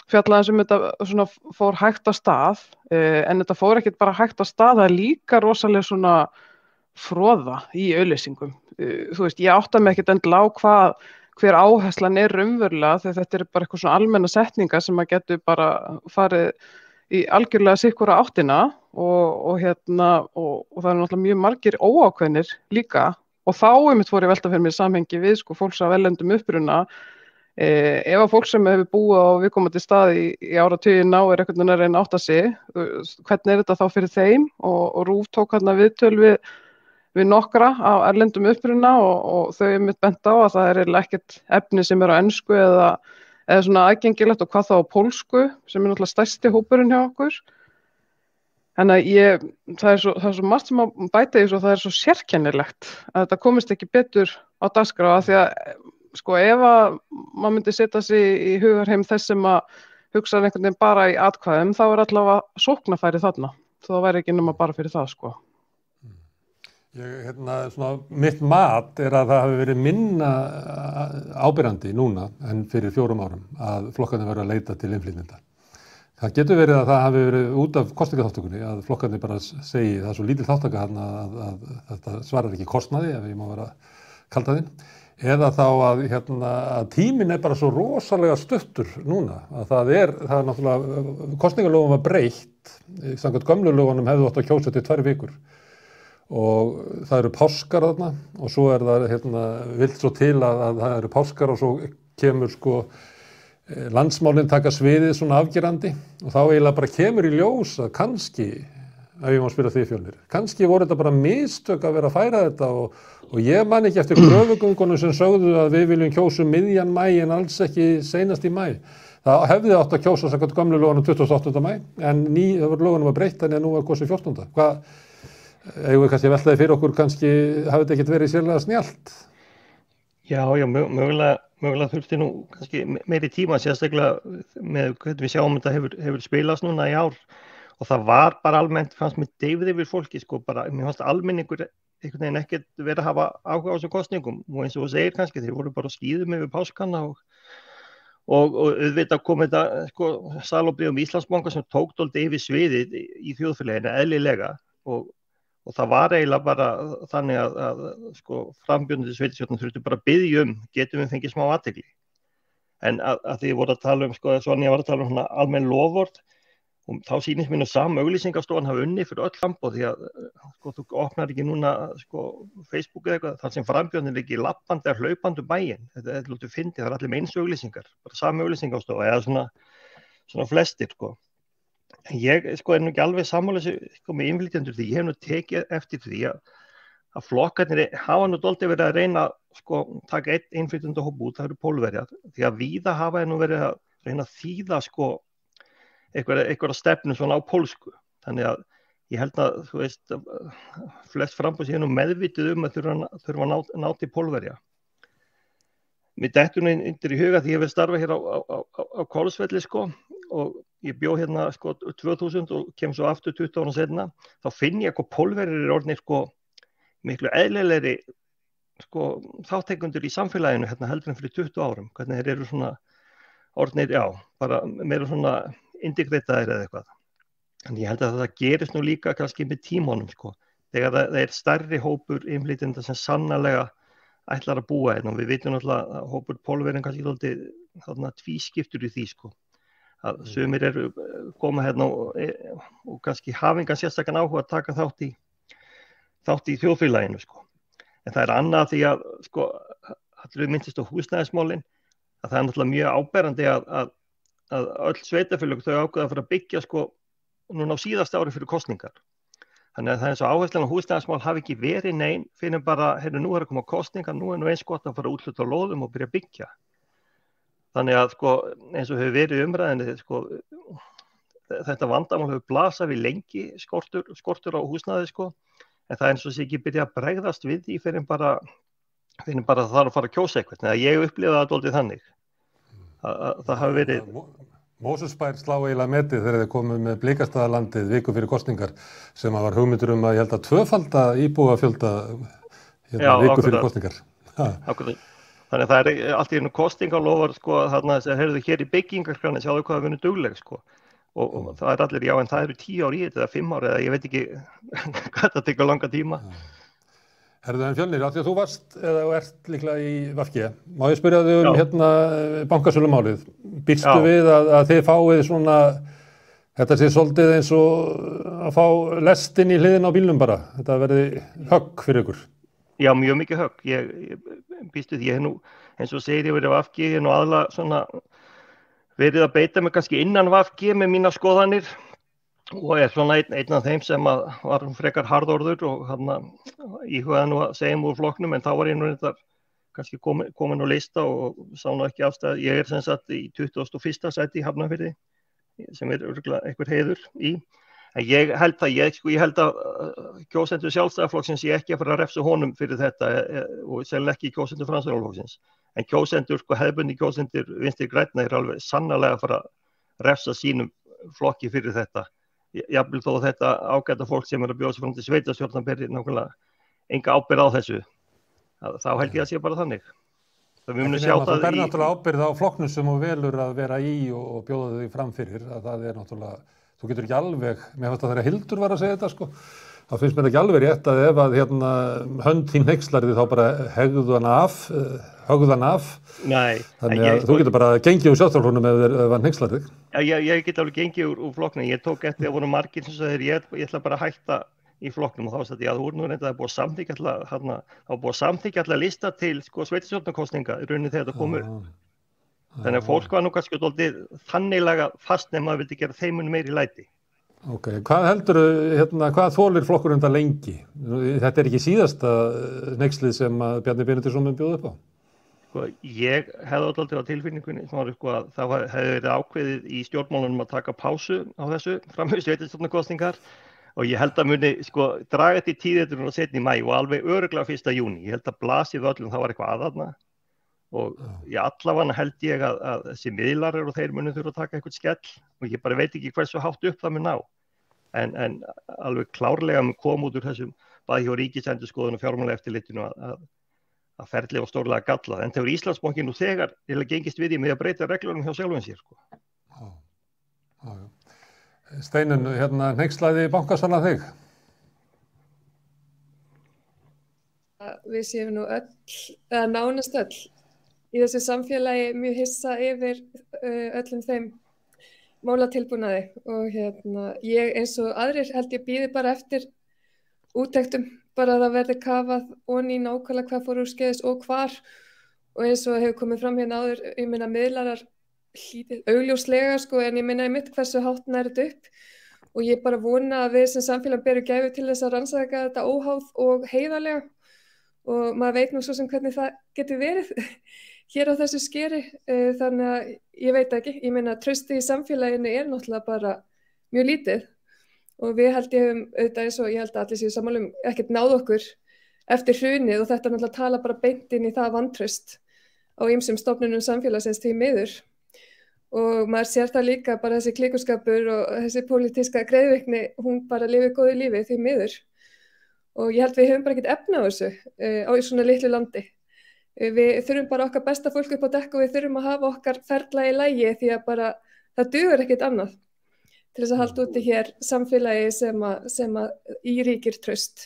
B: fjalla eins þetta svona fór hægt á stað en þetta fór ekkert bara hægt á stað, það líka rosalega svona froða í auglýsingum. Þú veist, ég átta mig ekkert endilega á hver áherslan raunverulega þegar þetta bara eitthvað svona almenna setningar sem að getur bara farið í algjörlega sikkura áttina og það náttúrulega mjög margir óákveðnir líka og þá einmitt fór ég velta fyrir mér samhengi við sko fólks af erlendum uppruna ef að fólk sem hefur búið á viðkomandi staði í áratugina og einhvern veginn að reyna að átta sig, hvernig þetta þá fyrir þeim og RÚV tók viðtöl við nokkra á erlendum uppruna og þau einmitt bent á að það eiginlega ekkert efni sem á ensku eða svona aðgengilegt og hvað þá á pólsku sem náttúrulega stærsti hópurinn hjá okkur. Þannig að það er svo margt sem að bæta í svo það svo sérkennilegt að þetta komist ekki betur á dagskrá af því að sko ef að maður myndi setja sig í hugarheim þess sem að hugsa einhvern veginn bara í atkvæðum þá allavega sóknarfæri þarna, það væri ekki nema bara fyrir það sko.
A: Svona, mitt mat að það hafi verið minna áberandi núna en fyrir 4 árum að flokkarnir verið að leita til innflytjenda. Það getur verið að það hafi verið út af kosningaþátttökunni að flokkarnir bara segi það svo lítil þátttaka að þetta svarar ekki kostnaði ef ég má vera kaldadinn eða þá að tíminn bara svo rosalega stuttur núna að það náttúrulega kosningalögum var breytt samkvæmt gömlu lögunum hefðu átt að kjósa til 2 vikur og það eru páskar þarna og svo það vill svo til að það eru páskar og svo kemur sko landsmálin taka sviðið svona afgerandi og þá eiginlega bara kemur í ljós að kannski, ef ég má spyrja því Fjölnir, kannski voru þetta bara mistök að vera að færa þetta og ég man ekki eftir kröfugöngunum sem sögðu að við viljum kjósa miðjan maí en alls ekki seinast í maí. Það hefði átt að kjósa samkvæmt gömlu lögunum 28. maí en lögunum var breytt en nú kosið 14. Hvað eigum við kannski veltaði fyrir okkur kannski hafi þetta ekkert verið sérlega snjallt?
C: Já, mögulega þurfti nú kannski meiri tíma sérstaklega með hvernig við sjáum þetta hefur spilast núna í ár og það var bara almennt fannst mér deyfð yfir fólki sko bara, mér fannst almenningur einhvern veginn ekkert verið að hafa áhuga á þessum kosningum og eins og þú segir kannski þeir voru bara skíðum yfir páskana og auðvitað kom þetta sko salobríðum Íslandsbanka sem tók dálítið yfir sviðið í þjóðfélaginu eðlilega og það var eiginlega bara þannig að sko frambjóðandi sveitarstjórnar þurftu bara að biðja getum við fengið smá athygli. En að því voru að tala sko Sonja var að tala svona almenn loforð og þá sýnist mér nú sama auglýsingastofan hafa unnið fyrir öll framboð því að sko þú opnar ekki núna sko Facebook eða eitthvað þar sem frambjóðandi er ekki lappandi að hlaupandi bæinn. Þetta lúttu fyndið, það allir með eins auglýsingar, bara sama auglýsingastofa eða svona flestir sko. Ég sko nú ekki alveg sammála sko með innflytjendur því ég hef nú tekið eftir því að flokkarnir hafa nú dálítið verið að reyna sko taka einn innflytjendahóp út, það eru Pólverjar því að víða hafa nú verið að reyna að þýða sko einhverja stefnu svona á pólsku. Þannig að ég held að þú veist flest framboð séu nú meðvituð að þurfa að ná til Pólverja. Mér dettur nú undir í huga því ég hef starfað hér á Hvolsvelli sko og ég bjó hérna sko 2000 og kem svo aftur 20 ára seinna, þá finn ég hvað Pólverjar eru orðnir sko miklu eðlilegri sko þáttekundur í samfélaginu hérna heldur en fyrir 20 árum, hvernig þeir eru svona orðnir, já, bara meira svona integritaðir eða eitthvað. En ég held að það gerist nú líka kannski með tímanum sko, þegar það er stærri hópur innflytjenda sem sannarlega ætlar að búa hérna og við vitum náttúrulega að hópur Pólverjar kannski dálítið þarna tvískiptur í því sko. Að sumir eru koma hérna og kannski hafa engan sérstakann áhuga að taka þátt í þjóðfélaginu sko. En það er annað því að sko allir myndist á húsnæðismálin að það er náttúrulega mjög áberandi að öll sveitarfélög þau ákveða að fara að byggja sko núna á síðasta ári fyrir kosningar. Þannig að það er eins og áherslan á húsnæðismál hafi ekki verið nein fyrir bara, nú er að koma kosningar, nú er nú eins gott að fara að úthluta lóðum og byrja að byggja. Þannig að sko eins og hefur verið umræðinni sko þetta vandamál hefur blasað við lengi skortur á húsnæði sko en það er eins og sé ekki byrja að bregðast við því fyrir bara það þarf að fara að kjósa eitthvað. Þannig að ég upplifa það dálítið þannig að það hafi verið
A: Mósusbær slá eiginlega metið þegar þeir komu með Blikastaðalandið viku fyrir kosningar sem var hugmyndur að ég held að tvöfalda íbúafjölda viku fyrir kosningar.
C: Akkurat. Þannig að það er allt í einu kosningalofar sko þarna þess að heyrðu hér í byggingarkrani sjáðu hvað það verður dugleg sko og það er allir já en það eru 10 ár í þetta eða 5 ár eða ég veit ekki hvað það tekur langa tíma.
A: Herðu en Fjölnir, af því að þú varst eða ert líklega í VG, má ég spyrja þig hérna bankasölumálið. Býstu við að þið fáið svona, þetta sé svolítið eins og að fá lestin í hliðina á bílnum bara, þetta verði högg fyrir ykkur?
C: Já, mjög mikið högg. Ég býstu því, ég hef nú, eins og segir ég verið VG, ég hef nú aðalega svona verið að beita mig kannski innan VG með mína skoðanir. Og er svona einn af þeim sem var frekar harðorður og hann íhugaði nú að segja úr flokknum en þá var ég nú þetta kannski komin á lista og sá nú ekki afstæð. Ég er sem sagt í 21. sæti í Hafnarfirði sem er örugglega einhver heiður í. En ég held að kjósendur Sjálfstæðisflokksins sé ekki að fara að refsa honum fyrir þetta og sennilega ekki kjósendur Framsóknarflokksins. En kjósendur, sko hefðbundni kjósendur Vinstri grænna er alveg sannarlega að fara að refsa sínum flokki fyrir þetta. Jafnvel þó þetta ágæta fólk sem er að bjóða sig fram til sveitarstjórnar beri nákvæmlega enga ábyrgð á þessu. Þá held ég að sé bara þannig.
A: Það ber náttúrulega ábyrgð á flokknum sem þú velur að vera í og bjóða þig fram fyrir. Það er náttúrulega, þú getur ekki alveg, mér finnst að þegar Hildur var að segja þetta sko, þá finnst mér ekki alveg rétt að ef að hönd þín hneykslari þá bara högðu hann af. Nei. Þannig að þú getur bara gengið úr sjálfstæðisflokknum ef hann hneykslari þig.
C: Já, ég get alveg gengið úr flokknum. Ég tók eftir að voru margir sem sagði ég ætla bara að hætta í flokknum og þá sagði ég að úr nú reynda það búið að samþykkja alla lista til sko sveitarstjórnarkosninga í rauninni þegar þetta kom upp. Þannig að fólk var nú kannski dálítið þanniglega fast nema að vildi gera þeim mun meiri læti.
A: Ok, hvað heldurðu, hvað þolir flokkurinn það lengi? Þetta ekki síðasta hneykslið sem að Bjarni Benediktsson mun bjóða upp á?
C: Sko, ég hefði alltaf á tilfinningunni að það hefði verið ákveðið í stjórnmálunum að taka pásu á þessu framhjá sveitarstjórnarkosningar og ég held að muni sko draga þetta í tíðindurinn og setja í maí og alveg örugglega 1. júní. Ég held að blasið öllum það var eitthvað aðarna. Og allavega held ég að þessi miðlar og þeir munu þurfa að taka eitthvað skell og ég bara veit ekki hversu hátt upp það mun ná en alveg klárlega mun koma út úr þessum bæði hjá Ríkisendurskoðun og Fjármálaeftirlitinu að ferli og stórlega gallað en þegar Íslandsbanki nú þegar gengist við í með að breyta reglunum hjá sjálfum sér sko.
A: Steinunn, hneykslaði bankasala þig?
D: Við séum nú öll, eða nánast öll í þessu samfélagi mjög hissa yfir öllum þeim málatilbúnaði og ég eins og aðrir held ég bíði bara eftir úttektum, bara að það verði kafað onni nákvæmlega hvað fór úrskeiðis og hvar og eins og hefur komið fram hérna áður, ég meina miðlarar augljóslega sko en ég meina einmitt hversu hátt nær þetta upp og ég bara vona að við sem samfélag berum gæfu til þess að rannsaka þetta óháð og heiðarlega og maður veit nú svo sem hvernig það getur verið hér á þessu skeri, þannig að ég veit ekki, ég meina traustið í samfélaginu er náttúrulega bara mjög lítið og við held ég auðvitað eins og ég held að allir séu sammála ekkert náð okkur eftir hrunið og þetta náttúrulega tala bara beint inn í það vantraust á ýmsum stofnunum samfélagsins því miður og maður sér það líka bara þessi klíkuskapur og þessi pólitíska greiðvikni, hún bara lifir góðu lífi því miður og ég held við höfum bara ekkert efna á þessu á svona litlu landi. Við þurfum bara okkar besta fólk upp á dekk og við þurfum að hafa okkar ferla í lagi því að bara það dugur ekkert annað til þess að halda úti hér samfélagi sem að í ríkir traust.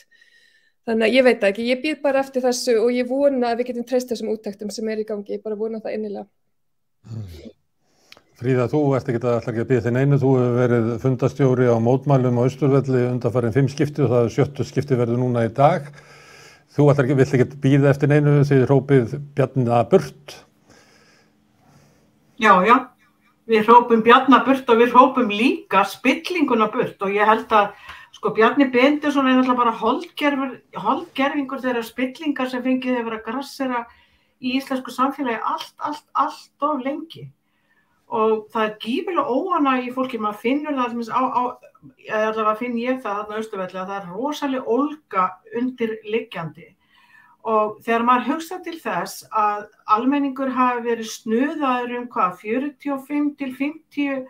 D: Þannig að ég veit ekki, ég býð bara eftir þessu og ég vona að við getum treyst þessum úttektum sem í gangi, ég bara vona það innilega.
A: Fríða, þú ert ekki að býða þinn einu, þú hefur verið fundastjóri á mótmælum á Austurvelli undanfarin 5 skipti og það 7. skipti verður núna í dag. Þú vill ekki býða eftir neinu því hrópið Bjarna burt?
E: Já, við hrópum Bjarna burt og við hrópum líka spillinguna burt og ég held að sko Bjarni Benediktsson er náttúrulega bara holdgerfingur þeirra spillingar sem fengið hefur að grassera í íslensku samfélagi allt of lengi. Og það er gífurlega óánægja í fólki, maður finnur það allavega finn ég það þarna á Austurvelli að það er rosaleg ólga undirliggjandi og þegar maður hugsa til þess að almenningur hafi verið snuðaður 45 til 50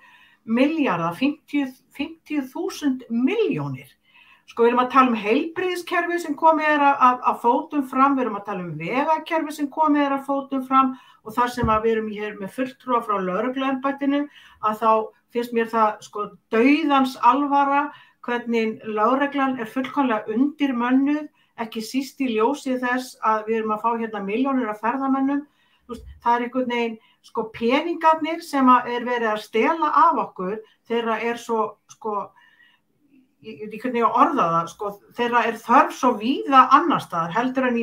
E: milljarða, 50.000 milljónir. Sko við erum að tala heilbrigðiskerfi sem komið að fótum fram, við erum að tala vegakerfi sem komið að fótum fram og þar sem að við erum hér með fulltrúa frá lögregluembættinu að þá finnst mér það sko dauðans alvara hvernig lögreglan er fullkomlega undirmönnuð, ekki síst í ljósi þess að við erum að fá hérna milljónir af ferðamönnum. Það er einhvern veginn sko peningarnir sem er verið að stela af okkur, þeirra er svo sko ég veit ekki hvernig ég orða það, sko, þeirra er þörf svo víða annars staðar, heldur en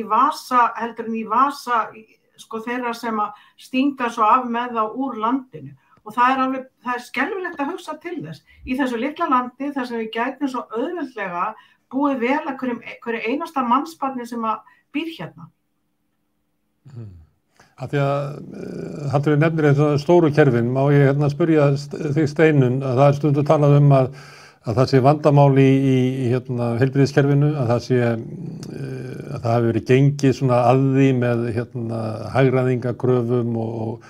E: í vasa sko þeirra sem að stinga svo af með þá úr landinu. Og það er skelfilegt að hugsa til þess. Í þessu litla landi þar sem við gætum svo auðveldlega búið vel að hverju einasta mannsbarni sem að býr hérna.
A: Af því að Hallfríður nefnir eins og stóru kerfin, má ég spyrja þig Steinunn að það er stundum talað að það sé vandamál í heilbrigðiskerfinu, að það hafi verið gengið svona að því með hagræðingakröfum og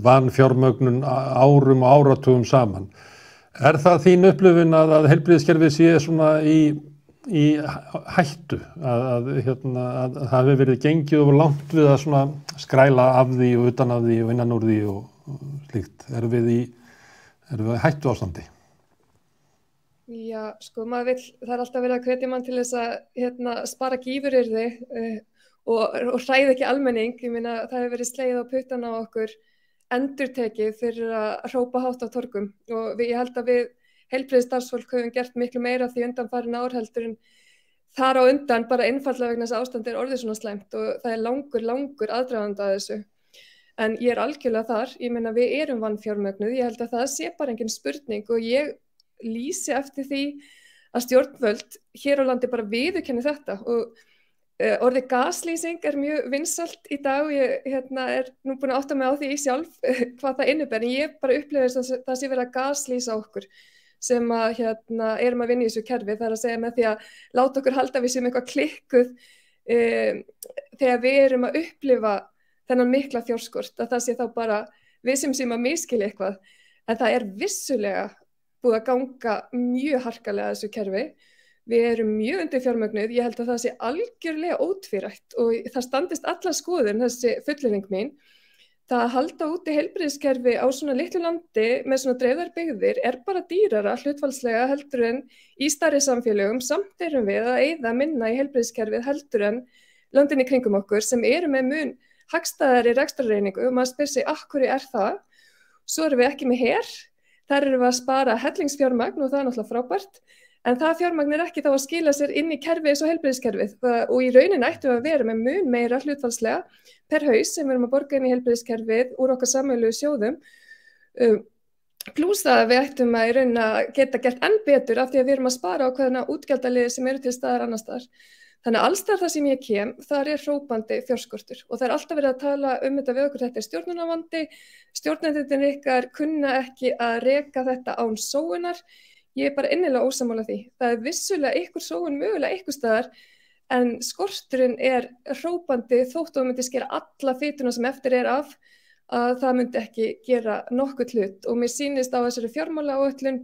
A: vanfjármögnun árum og áratugum saman. Er það þín upplifun að heilbrigðiskerfið sé svona í hættu, að það hafi verið gengið og langt við að svona skræla af því og utan af því og innan úr því og slíkt? Erum við í hættu ástandi?
D: Já, sko, það er alltaf verið að hvetja mann til þess að spara gífuryrði og hræða ekki almenning. Ég meina, það hefur verið slegið á puttana á okkur endurtekið fyrir að hrópa hátt á torgum og ég held að við heilbrigðisstarfsfólk höfum gert miklu meira því undanfarin ár heldur en þar á undan bara einfaldlega vegna þess að ástandið orðið svona slæmt og það langur aðdragandi að þessu. En ég algjörlega þar, ég meina við erum vanfjármögnuð, ég held að það sé bara engin spurning og ég lýsi eftir því að stjórnvöld hér á landi bara viðurkenni þetta og orðið gaslýsing mjög vinsælt í dag og ég er nú búin að átta mig á því sjálf hvað það inniber en ég bara upplifði þess að það sé verið að gaslýsa okkur sem að erum að vinna í þessu kerfi, það að segja með því að láta okkur halda við sem eitthvað klikkuð þegar við erum að upplifa þennan mikla fjárskort að það sé þá bara við sem að miskilja eitthvað en það vissulega búið að ganga mjög harkalega þessu kerfi. Við erum mjög undir fjármögnuð, ég held að það sé algjörlega ótvírætt og það standist alla skoðun þessi fullyrðing mín. Það að halda úti heilbrigðiskerfi á svona litlu landi með svona dreifðar byggðir bara dýrara hlutfallslega heldur en í stærri samfélögum samt erum við að eyða minna í heilbrigðiskerfið heldur en löndin í kringum okkur sem eru með mun hagstæðari rekstrarreiningu og maður spyr sig af hverju það? Svo erum við ekki með her, þar erum við að spara hellingsfjármagn og það náttúrulega frábært. En það fjármagn ekki þá að skila sér inn í kerfið eins og heilbrigðiskerfið og í rauninni ættum við að vera með mun meira hlutfallslega per haus sem við erum að borga inn í heilbrigðiskerfið úr okkar sameiginlegu sjóðum. Plús það að við ættum að í rauninni að geta gert enn betur af því að við erum að spara ákveðna útgjaldaliðir sem eru til staðar annars staðar. Þannig að alls staðar það sem ég kem, þar hrópandi fjárskortur og það alltaf verið að tala þetta við okkur, þetta stjórnunarvandi, stjórnendurnir ykkar kunna ekki að reka þetta án sóunar. Ég bara innilega ósammála því. Það vissulega ykkur sóun mögulega ykkur staðar en skorturinn hrópandi þótt og myndi skera alla fituna sem eftir af að það myndi ekki gera nokkuð hlut og mér sýnist á þessari fjármálaáætlun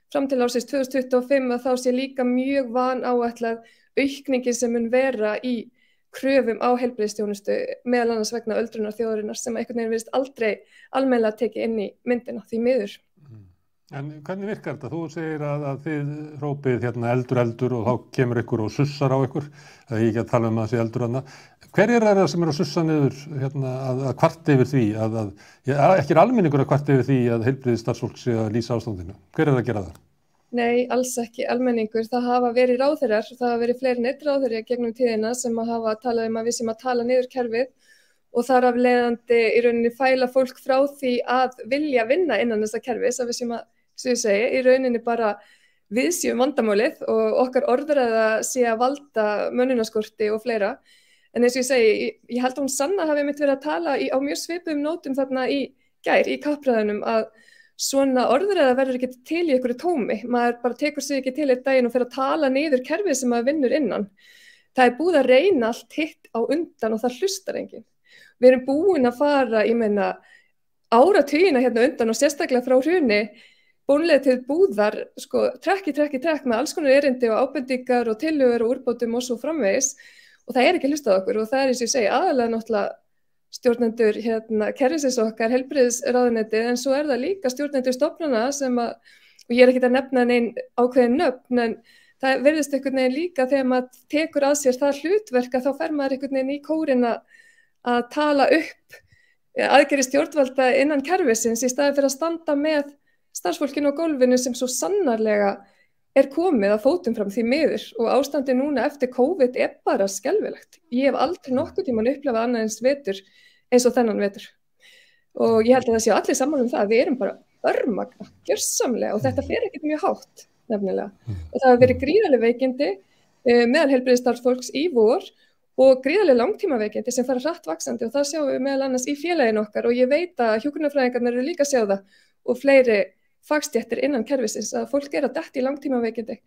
D: fram til ársins 2025 að þá sé líka mjög vanáætlað aukningin sem mun vera í kröfum á heilbrigðisþjónustu meðal annars vegna öldrunar þjóðarinnar sem einhvern veginn virðist aldrei almennilega tekið inn í myndina því miður.
A: En hvernig virkar þetta? Þú segir að þið hrópið eldur og þá kemur ykkur og sussar á ykkur, það ég ekki að tala að sé eldur hana. Hverjir það sem eru að sussa niður að kvarta yfir því, ekki almenningur að kvarta yfir því að heilbrigðisstarfsfólk sé að lýsa ástandinu? Hver að gera það?
D: Nei, alls ekki almenningur. Það hafa verið ráðherrar, það hafa verið fleiri en einn ráðherrar gegnum tíðina sem hafa talað að við sem að tala niður kerfið og þar af leiðandi í rauninni fæla fólk frá því að vilja vinna innan þessa kerfis að við sem ég segi, í rauninni bara við séum vandamálið og okkar orðræða sé að valda mönnunaskorti og fleira. En eins og ég segi, ég held að hún Sanna hafi mitt verið að tala á mjög svipuðum nótum þarna í gær í kappræðunum að svona orðræða verður ekki til í einhverju tómi. Maður bara tekur sig ekki til einn daginn og fer að tala niður kerfið sem maður vinnur innan. Það búið að reyna allt hitt á undan og það hlustar enginn. Við erum búin að fara, ég meina, áratugina undan og sérstaklega frá hruni bónlega til búðar, trekk með alls konar erindi og ábendingar og tillögur og úrbótum og svo framvegis og það ekki hlustað okkur og það eins og ég segi aðalega náttúrulega stjórnendur kerfisins okkar, heilbrigðisráðuneytið en svo það líka stjórnendur stofnana sem og ég ekkert að nefna neinn ákveðin nöfn en það virðist einhvern veginn líka þegar maður tekur að sér það hlutverk að þá fer maður einhvern veginn í kórinn að tala upp aðgerðir stjórnvalda innan kerfisins í staði fyrir að standa með starfsfólkinu á gólfinu sem svo sannarlega komið að fótum fram því miður og ástandi núna eftir COVID bara skelfilegt. Ég hef aldrei nokkuð tímann upplifað annað eins og þennan vetur. Og ég held að það séu allir sammála það að við erum bara örmagna, gjörsamlega og þetta fer ekkert mjög hátt nefnilega. Og það hafa verið gríðarleg veikindi meðal heilbrigðisstarfsfólks í vor og gríðarleg langtímaveikindi sem fara hratt vaxandi og það sjáum við meðal annars í félaginu okkar og ég veit að hjúkrunarfræðingarnir eru líka að sjá það og fleiri fagstéttir innan kerfisins að fólk að detta í langtímaveikindi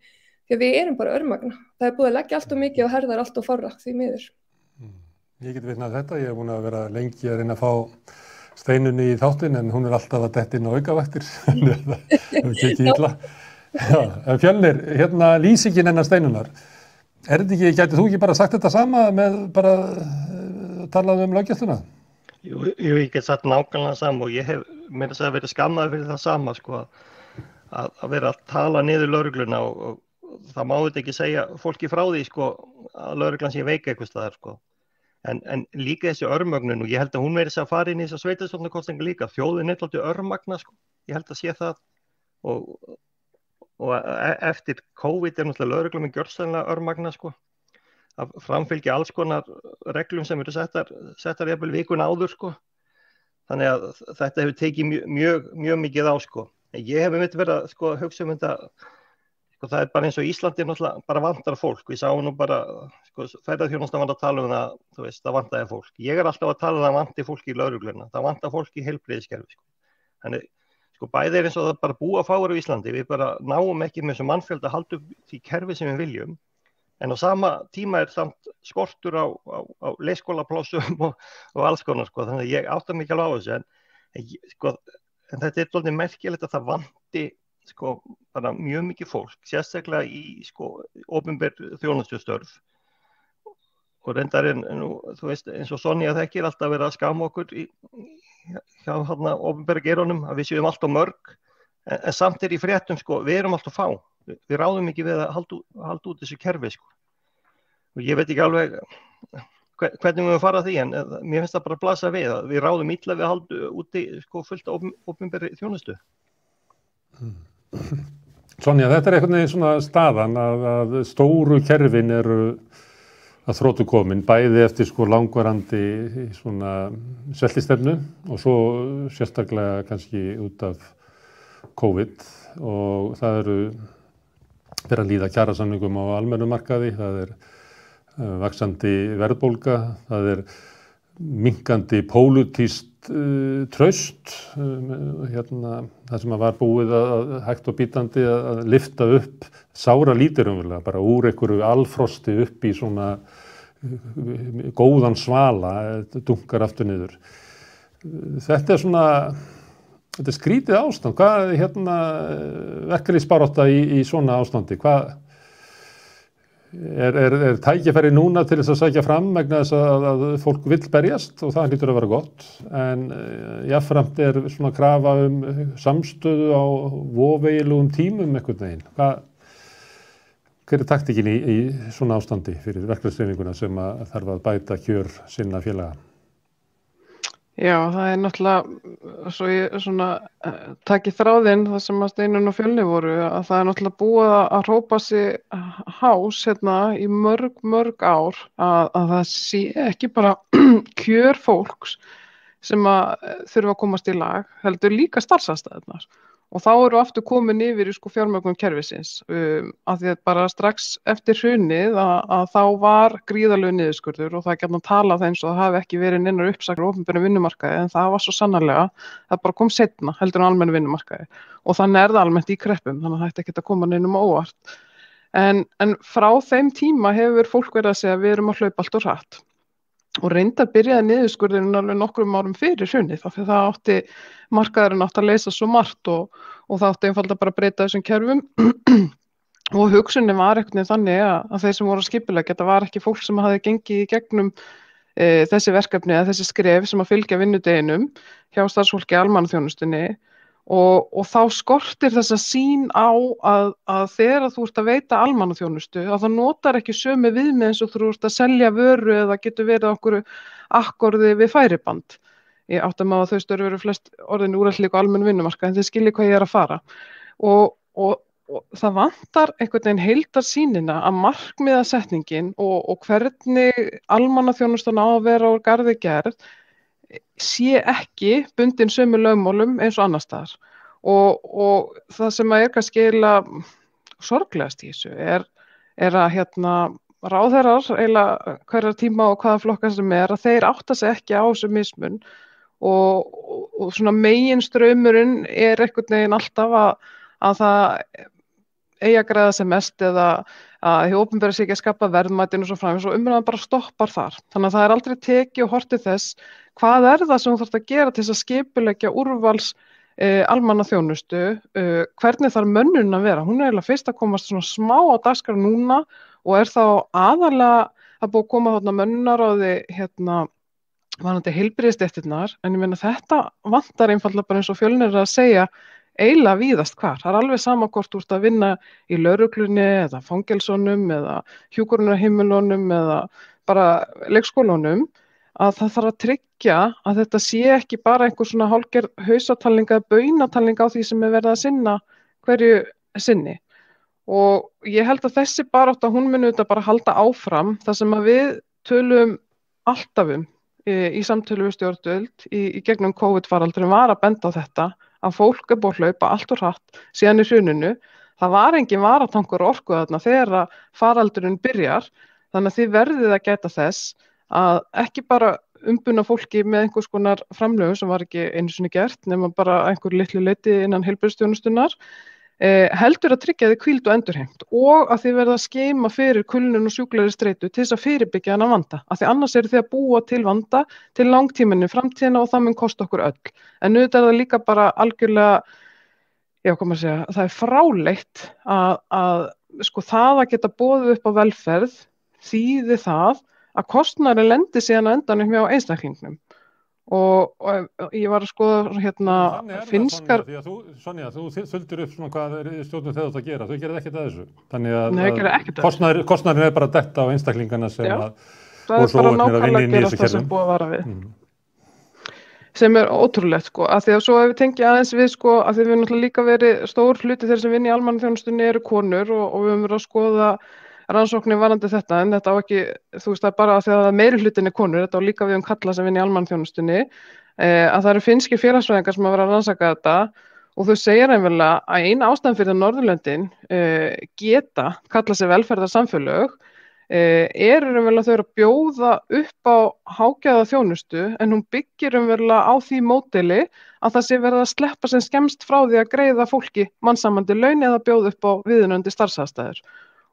D: því að við erum bara örmagna. Það búið að leggja allt og mikið og herðar allt og fárra því miður.
A: Ég get vitnað þetta, ég búin að vera lengi að reyna að fá Steinunni í þáttinn en hún alltaf að detta inn á aukavaktir. Það ekki illa. En Fjölnir, lýsingin hennar Steinunnar. Gæti þú ekki bara sagt þetta sama með bara talað löggæsluna?
C: Jú, ég get sagt nákvæmlega sama og ég hef meira að segja verið skammaður fyrir það sama að vera að tala niður lögregluna og það má þetta ekki segja fólki frá því að lögreglan sé veika eitthvað staðar en líka þessi örmögnun og ég held að hún verið að fara inn í þessa sveitarstjórnarkosningu líka þjóðin alltaf örmagna ég held að sé það og og eftir COVID náttúrulega lögreglum gjörsamlega örmagna sko, að framfylgja alls konar reglum sem eru settar jafnvel vikuna áður sko, þannig að þetta hefur tekið mjög mikið á sko. Ég hef verið að sko, hugsa þetta, sko, það bara eins og Íslandi náttúrulega bara vantar fólk, við sáum nú bara sko, ferðaþjónustan var að tala það, þú veist, það vantaði fólk. Ég alltaf að tala það vanti fólk í lögregluna, það vantar fólk í heilbrigðiskerfi sko. Þannig sko bæði eins og það bara búa fáir á Íslandi, við bara náum ekki með þessum mannfjölda að halda upp því kerfi sem við viljum, en á sama tíma samt skortur á leikskólaplássum og alls konar sko, þannig að ég átta mig ekki alveg á þessu, en þetta dálítið merkilegt að það vanti sko bara mjög mikið fólk, sérstaklega í sko opinber þjónustustörf og reyndar þú veist, eins og Sonja þekkir alltaf verið að skama okkur hjá opinbera geirunum að við séum alltaf mörg, en samt í fréttum sko, við erum alltaf fá, við ráðum ekki við að halda út þessu kerfi sko. Og ég veit ekki alveg hvernig við fara að því, en mér finnst það bara að blasa við að við ráðum illa við að halda úti sko fullt opinberri þjónustu.
A: Sonja, þetta einhvern veginn svona staðan að stóru kerfin eru að þróttu komin, bæði eftir sko langvarandi svona sveltistefnu og svo sérstaklega kannski út af COVID og það eru fyrir að líða kjarasamningum á almennum markaði, það vaxandi verðbólga, það minnkandi pólitískt traust, það sem var búið að hægt og bítandi að lyfta upp sára lítið raunverulega, bara úr einhverju alfrosti upp í svona góðan svala, dunkar aftur niður. Þetta þetta skrítið ástand, hvað verkalýðsbarátta í svona ástandi, hvað tækifæri núna til þess að sækja fram vegna þess að fólk vill berjast og það hlýtur að vera gott, en jafnframt svona krafa samstöðu á voveigilugum tímum einhvern veginn. Hver taktíkin í svona ástandi fyrir verkalýðshreyfinguna sem þarf að bæta kjör sinna félaga?
B: Já, það náttúrulega, svo ég svona taki þráðinn það sem að Steinunn og Fjölnir voru, að það náttúrulega búið að hrópa sig hás í mörg ár að það sé ekki bara kjör fólks sem að þurfa að komast í lag, heldur líka starfsaðstæðurnar. Og þá eru aftur komin yfir í sko fjármögnun kerfisins, af því að bara strax eftir hrunið að þá var gríðarlegur niðurskurður og það er gjarnan talað eins og það hafi ekki verið neinar uppsagnir á opinberum vinnumarkaði, en það var svo sannarlega, það bara kom seinna heldur en almennu vinnumarkaði og þannig það almennt í kreppum, þannig að það ætti ekki að koma neinum á óvart. En frá þeim tíma hefur fólk verið að segja að við erum að hlaupa allt og hratt. Og reyndar byrjaði niðurskurðurinn alveg nokkrum árum fyrir hrunið, af því það átti markaðurinn átti að leysa svo margt og það átti einfaldlega bara að breyta þessum kerfum og hugsunin var einhvern veginn þannig að þeir sem voru að skipuleggja, þetta var ekki fólk sem hafði gengið í gegnum þessi verkefni eða þessi skref sem að fylgja vinnudeginum hjá starfsfólki almannaþjónustunni og þá skortir þessa sýn á að þegar þú ert að veita almannaþjónustu að það notar ekki sömu viðmið eins og þú ert að selja vöru eða getur verið okkur akkorði við færiband. Ég átta mig á að þau störf eru flest orðin úreltlík á almennu vinnumarkaði en þið skiljið hvað ég er að fara. Og það vantar einhvern veginn heildarsýnina að markmiðasetningin og hvernig almannaþjónustan á að vera úr garði gerð sé ekki bundin sömu lögmálum eins og annars staðar. Og það sem er kannski eiginlega sorglegast í þessu er að ráðherrar eiginlega hverjar tíma og hvaða flokkar sem að þeir átta sig ekki á þessu mismun og svona meginstraumurinn er einhvern veginn alltaf að það eigi að græða sem mest eða að hið opinbera sig ekki að skapa verðmætin og svo framvegis og umræðan bara stoppar þar. Þannig að það er aldrei tekið og horft til þess hvað er það sem þú þarft að gera til þess að skipuleggja úrvals almannaþjónustu, hvernig þarf mönnun að vera. Hún er eiginlega fyrst að komast svona smá á dagskrá núna og er þá aðalega að búið að koma þarna mönnunaráði varðandi heilbrigðisstéttirnar, en ég meina þetta vantar einfaldlega bara eins og Fjölnir að segja eiginlega víðast hvar. Það er alveg sama hvort þú ert að vinna í lögreglunni eða fangelsonum eða hjúkrunarheimilunum eða bara leikskólunum, að það þarf að tryggja að þetta sé ekki bara einhver svona hálfgerð hausatalning eða baunatalning á því sem verið að sinna hverju sinni. Og ég held að þessi barátta, hún muni þetta bara halda áfram, það sem að við tölum alltaf í samtölu við stjórnvöld í gegnum COVID-faraldurinn var að benda á þetta, að fólk búið að hlaupa allt og hratt síðan í hruninu. Það var engin varatankur orku þarna þegar faraldurinn byrjar, þannig að þið verðið að gæta þess að ekki bara umbuna fólki með einhvers konar framlögum sem var ekki einu sinni gert, nema bara einhver litlu leyti innan heilbrigðisþjónustunnar, heldur að tryggja þið hvíld og endurheimt og að þið verða að skeyma fyrir kulnun og sjúklegri streitu til þess að fyrirbyggja þennan vanda. Af því annars eru þið að búa til vanda til langtíminu framtíðina og það mun kosta okkur öll. En auðvitað er það líka bara algjörlega, það er fráleitt að sko það að geta boðið upp á velferð þýði það að kostnaðurinn lendi síðan á endanum hjá einstaklingnum. Og ég var að skoða finnskar...
A: Sonja, þú þuldir upp svona hvað stjórnum þegar þú að gera, þú gerir ekkert að þessu. Þannig að kostnaðurinn er bara detta á einstaklingana sem að...
B: Það er bara nákvæmlega að gera það sem búið að vara við. Sem er ótrúlegt sko, af því að svo ef við tengja aðeins við sko, af því við náttúrulega líka verið stór hluti þeir sem vinna í almannaþjónustunni eru konur og við höfum verið að skoða rannsóknir varðandi þetta, en þetta á ekki, þú veist, það er bara að því að meiri hlutin er konur, þetta á líka við kalla sem vinna í almannaþjónustunni, að það eru finnskir félagsfræðingar sem hafa verið að rannsaka þetta og þau segja einverulega að eina ástæðan fyrir að Norðurlöndin geta kalla sig velferðarsamfélög eru einverulega þau eru að bjóða upp á hágæða þjónustu en hún byggir einverulega á því módeli að það sé verið að sleppa sem skemmst frá því að greiða fólki mannsæmandi laun eða bjóða upp á viðunandi starfsaðstæður.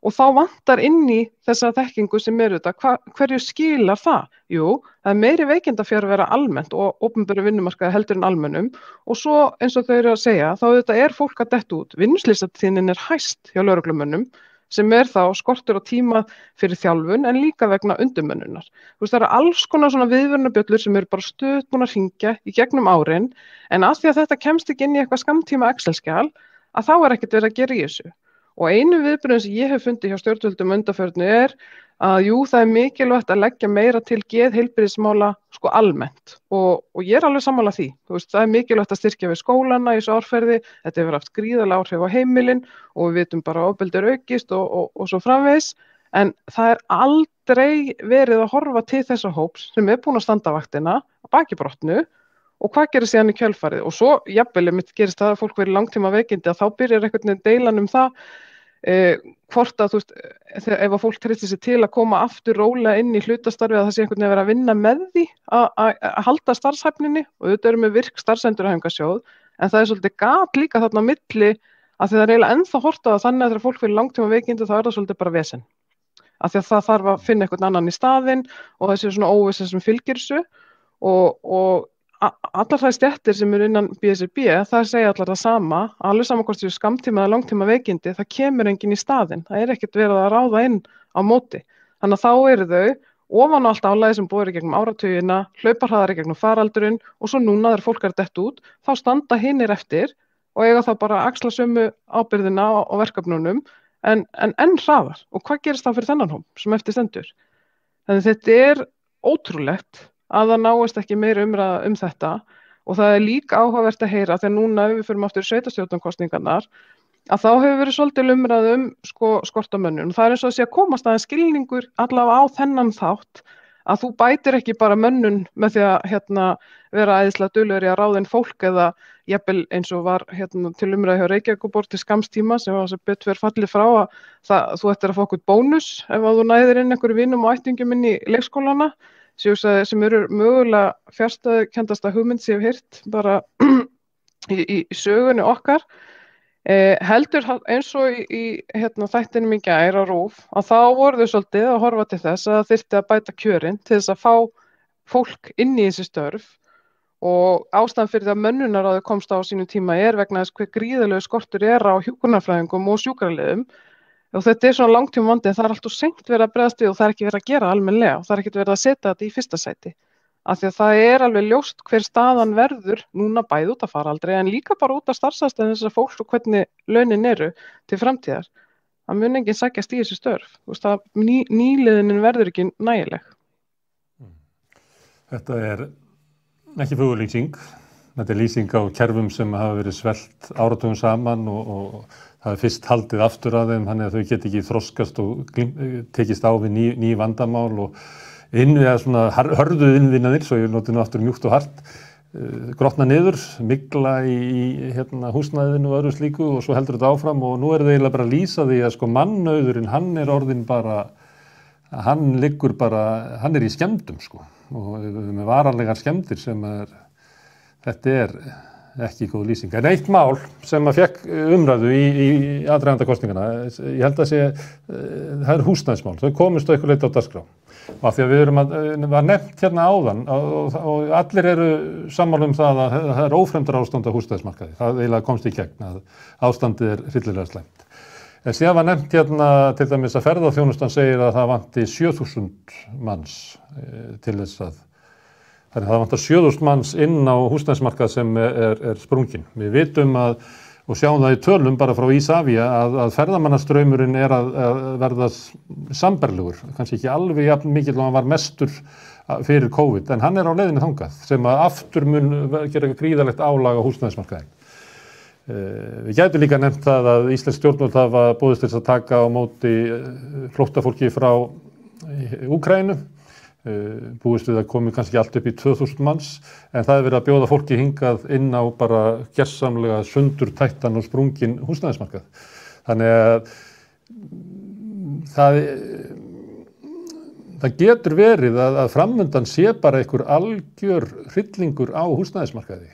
B: Og þá vantar inn í þessa þekkingu sem eru þetta, hverju skilar það? Jú, það er meiri veikindafjárvera almennt og opinberu vinnumarkaði heldur en almennum og svo eins og þau eru að segja, þá þetta er fólk að detta út. Vinnuslysdatíðnin er hæst hjá lögreglumönnum sem er þá skortur á tíma fyrir þjálfun en líka vegna undirmönnunar. Þú veist, það eru alls konar svona viðvörunarbjöllur sem eru bara stöðugt búin að hringja í gegnum árin en að því að þetta kemst ekki inn í eitthvað skammtíma Excel-skjal að þá er ekkert verið að gera í þessu. Og einu viðbrögðum sem ég hef fundið hjá stjórnvöldum undanförnu er að jú, það er mikilvægt að leggja meira til geðheilbrigðismála sko almennt og ég er alveg sammála því. Þú veist, það er mikilvægt að styrkja við skólana í þessu árferði, þetta hefur haft gríðarlega áhrif á heimilin og við vitum bara að ofbeldi er aukist og svo framvegis, en það er aldrei verið að horfa til þessa hóps sem er búin að standa vaktina á baki brotnu og hvað gerir síðan í kjölfarið og svo jafnvel gerist það að fólk verið langtíma veikindi að þá byrjar einhvern veginn deilan það hvort að þú veist ef að fólk treystir sig til að koma aftur rólega inn í hlutastarfi að það sé einhvern veginn verið að vinna með því að halda starfshæfninni og auðvitað eru með virk starfsendurhæfingarsjóð en það er svolítið gat líka þarna á milli að því það er eiginlega ennþá horft á það þannig að þegar fólk verið langtíma veikindi þá er það svolítið bara vesen af því að það þarf að finna einhvern annan í staðinn og þessi svona óvissa sem fylgir þessu og allar það stéttir sem eru innan BSRB, það segja allar það sama, alveg sama hvort séu skammtíma eða langtíma veikindi, það kemur enginn í staðinn, það er ekkert verið að ráða inn á móti. Þannig að þá eru þau ofan á allt álagið sem búið í gegnum áratugina, hlauparhraðar í gegnum faraldurinn og svo núna þegar fólk er dett út, þá standa hinir eftir og eiga þá bara að axla sömu ábyrgðina og verkefnunum en enn hraðar. Og hvað gerist þá fyrir þennan hóp sem eftir stendur? Þannig þetta er ótrúlegt að það náist ekki meira umræða þetta og það er líka áhugavert að heyra þegar núna ef við förum aftur í sveitarstjórnarkosningarnar að þá hefur verið svolítið umræða skort á mönnun og það er eins og að sé að komast aðeins skilningur allavega á þennan þátt að þú bætir ekki bara mönnun með því að vera æðislega duglegri að ráða inn fólk eða jafnvel eins og var til umræða hjá Reykjavíkurborg til skamstíma sem var sem betur fallið frá að þú ættir að fá okkur bónus ef að þú næðir inn einhverju vinum og ættingum inn í leikskólana sem eru mögulega fjarstæðukendasta hugmynd sem ég hef heyrt bara í sögunni okkar heldur eins og í þættinum í gær á RÚV að þá voru þau svolítið að horfa til þess að það þyrfti að bæta kjörin til þess að fá fólk inn í þessi störf og ástæðan fyrir það að mönnunarráðið komst á sínum tíma vegna þess hve gríðarlegur skortur á hjúkrunarfræðingum og sjúkraliðum og þetta svona langtíma vandi en það alltaf seint verið að bregðast við og það ekki verið að gera almennilega og það ekki verið að setja þetta í fyrsta sæti af því að það alveg ljóst hver staðan verður núna bæði út af faraldri en líka bara út af starfsaðstæðum þessara fólks og hvernig launin eru til framtíðar. Það mun enginn sækjast í þessi störf. Nýliðunin verður ekki nægileg.
A: Þetta er ekki fugurlýsing þetta lýsing á kerfum sem hafa verið svelt áratugum saman og það fyrst haldið aftur að þeim, þannig að þau get ekki þroskast og tekist á við ný vandamál og svona hörðu innvinnaðir, svo ég noti nú aftur mjúkt og hart, grotna niður, mygla í húsnæðinu og öðru slíku og svo heldur þetta áfram og nú er það eiginlega bara að lýsa því að sko mannauðurinn, hann er orðinn bara, hann er í skemmdum sko og með varanlegar skemmdir sem þetta er ekki góð lýsing. En eitt mál sem að fekk umræðu í aðdraganda kosningana, ég held að það er húsnæðismál, þau komust á eitthvað leyti á dagskrá. Og af því að var nefnt hérna áðan og allir eru sammála það að það er ófremdar ástand á húsnæðismarkaði. Það eiginlega komst í gegn að ástandið hryllilega slæmt. En síðan var nefnt hérna til dæmis að ferðaþjónustan segir að það vanti 7.000 manns til þess að þannig að það vantar 7.000 manns inn á húsnæðismarkað sem er sprungin. Við vitum og sjáum það í tölum bara frá Isavia að ferðamannastraumurinn er að verða sambærilegur, kannski ekki alveg jafn mikill og hann var mestur fyrir COVID, en hann er á leiðinni þangað sem að aftur mun gera gríðarlegt álag á húsnæðismarkaðinn. Við gætum líka nefnt það að íslensk stjórnvöld hafa boðist til að taka á móti flóttafólki frá Úkraínu. Búist við að komi kannski allt upp í 2.000 manns, en það er verið að bjóða fólki hingað inn á bara gersamlega sundurtættan og sprungin húsnæðismarkað. Þannig að það getur verið að framundan sé bara einhver algjör hryllingur á húsnæðismarkaði.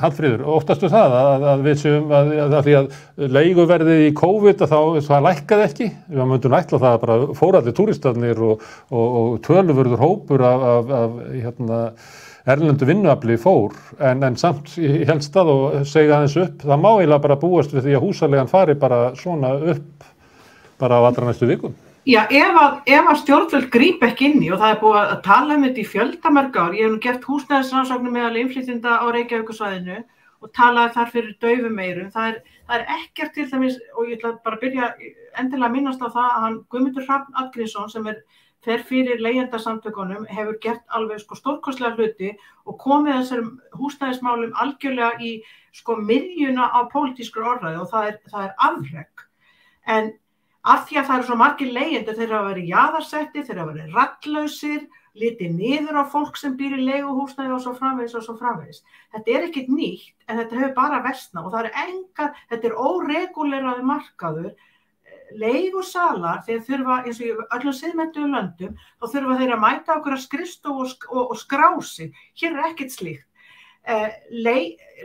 A: Hallfríður, óttastu það að við séum að því að leiguverðið í COVID að það lækkaði ekki? Við myndum ætla það að bara fóru allir túristarnir og töluvörður hópur af erlendu vinnuafli fór, en samt helst það og segja aðeins upp. Það má eiginlega bara búast við því að húsaleigan fari bara svona upp bara á allra næstu vikum.
E: Já, ef að stjórnvöld gríp ekki inn í og það er búið að tala þetta í fjöldamörg ár, ég hef nú gert húsnæðisrannsóknir meðal innflytjenda á Reykjavíkursvæðinu og talaði þar fyrir daufum eyrum. Það er ekkert til dæmis, og ég ætla bara að byrja endilega að minnast á það að hann Guðmundur Hrafn Arngrímsson sem fer fyrir leigjendasamtökunum hefur gert alveg stórkostlega hluti og komið þessum húsnæðismálum algjörlega í miðjuna á pólitískri orðræðu og það er afrek. En af því að það eru svo margir leigjendur, þeir hafa verið jaðarsettir, þeir hafa verið raddlausir, litið niður á fólk sem býr í leiguhúsnæði og svo framvegis. Þetta er ekkert nýtt, en þetta hefur bara versnað og þetta er óregúleraður markaður. Leigusalar, þeir þurfa, eins og í öllum siðmenntuðum löndum, þá þurfa þeir að mæta okkur að skrifstofu og skrá sig. Hér er ekkert slíkt.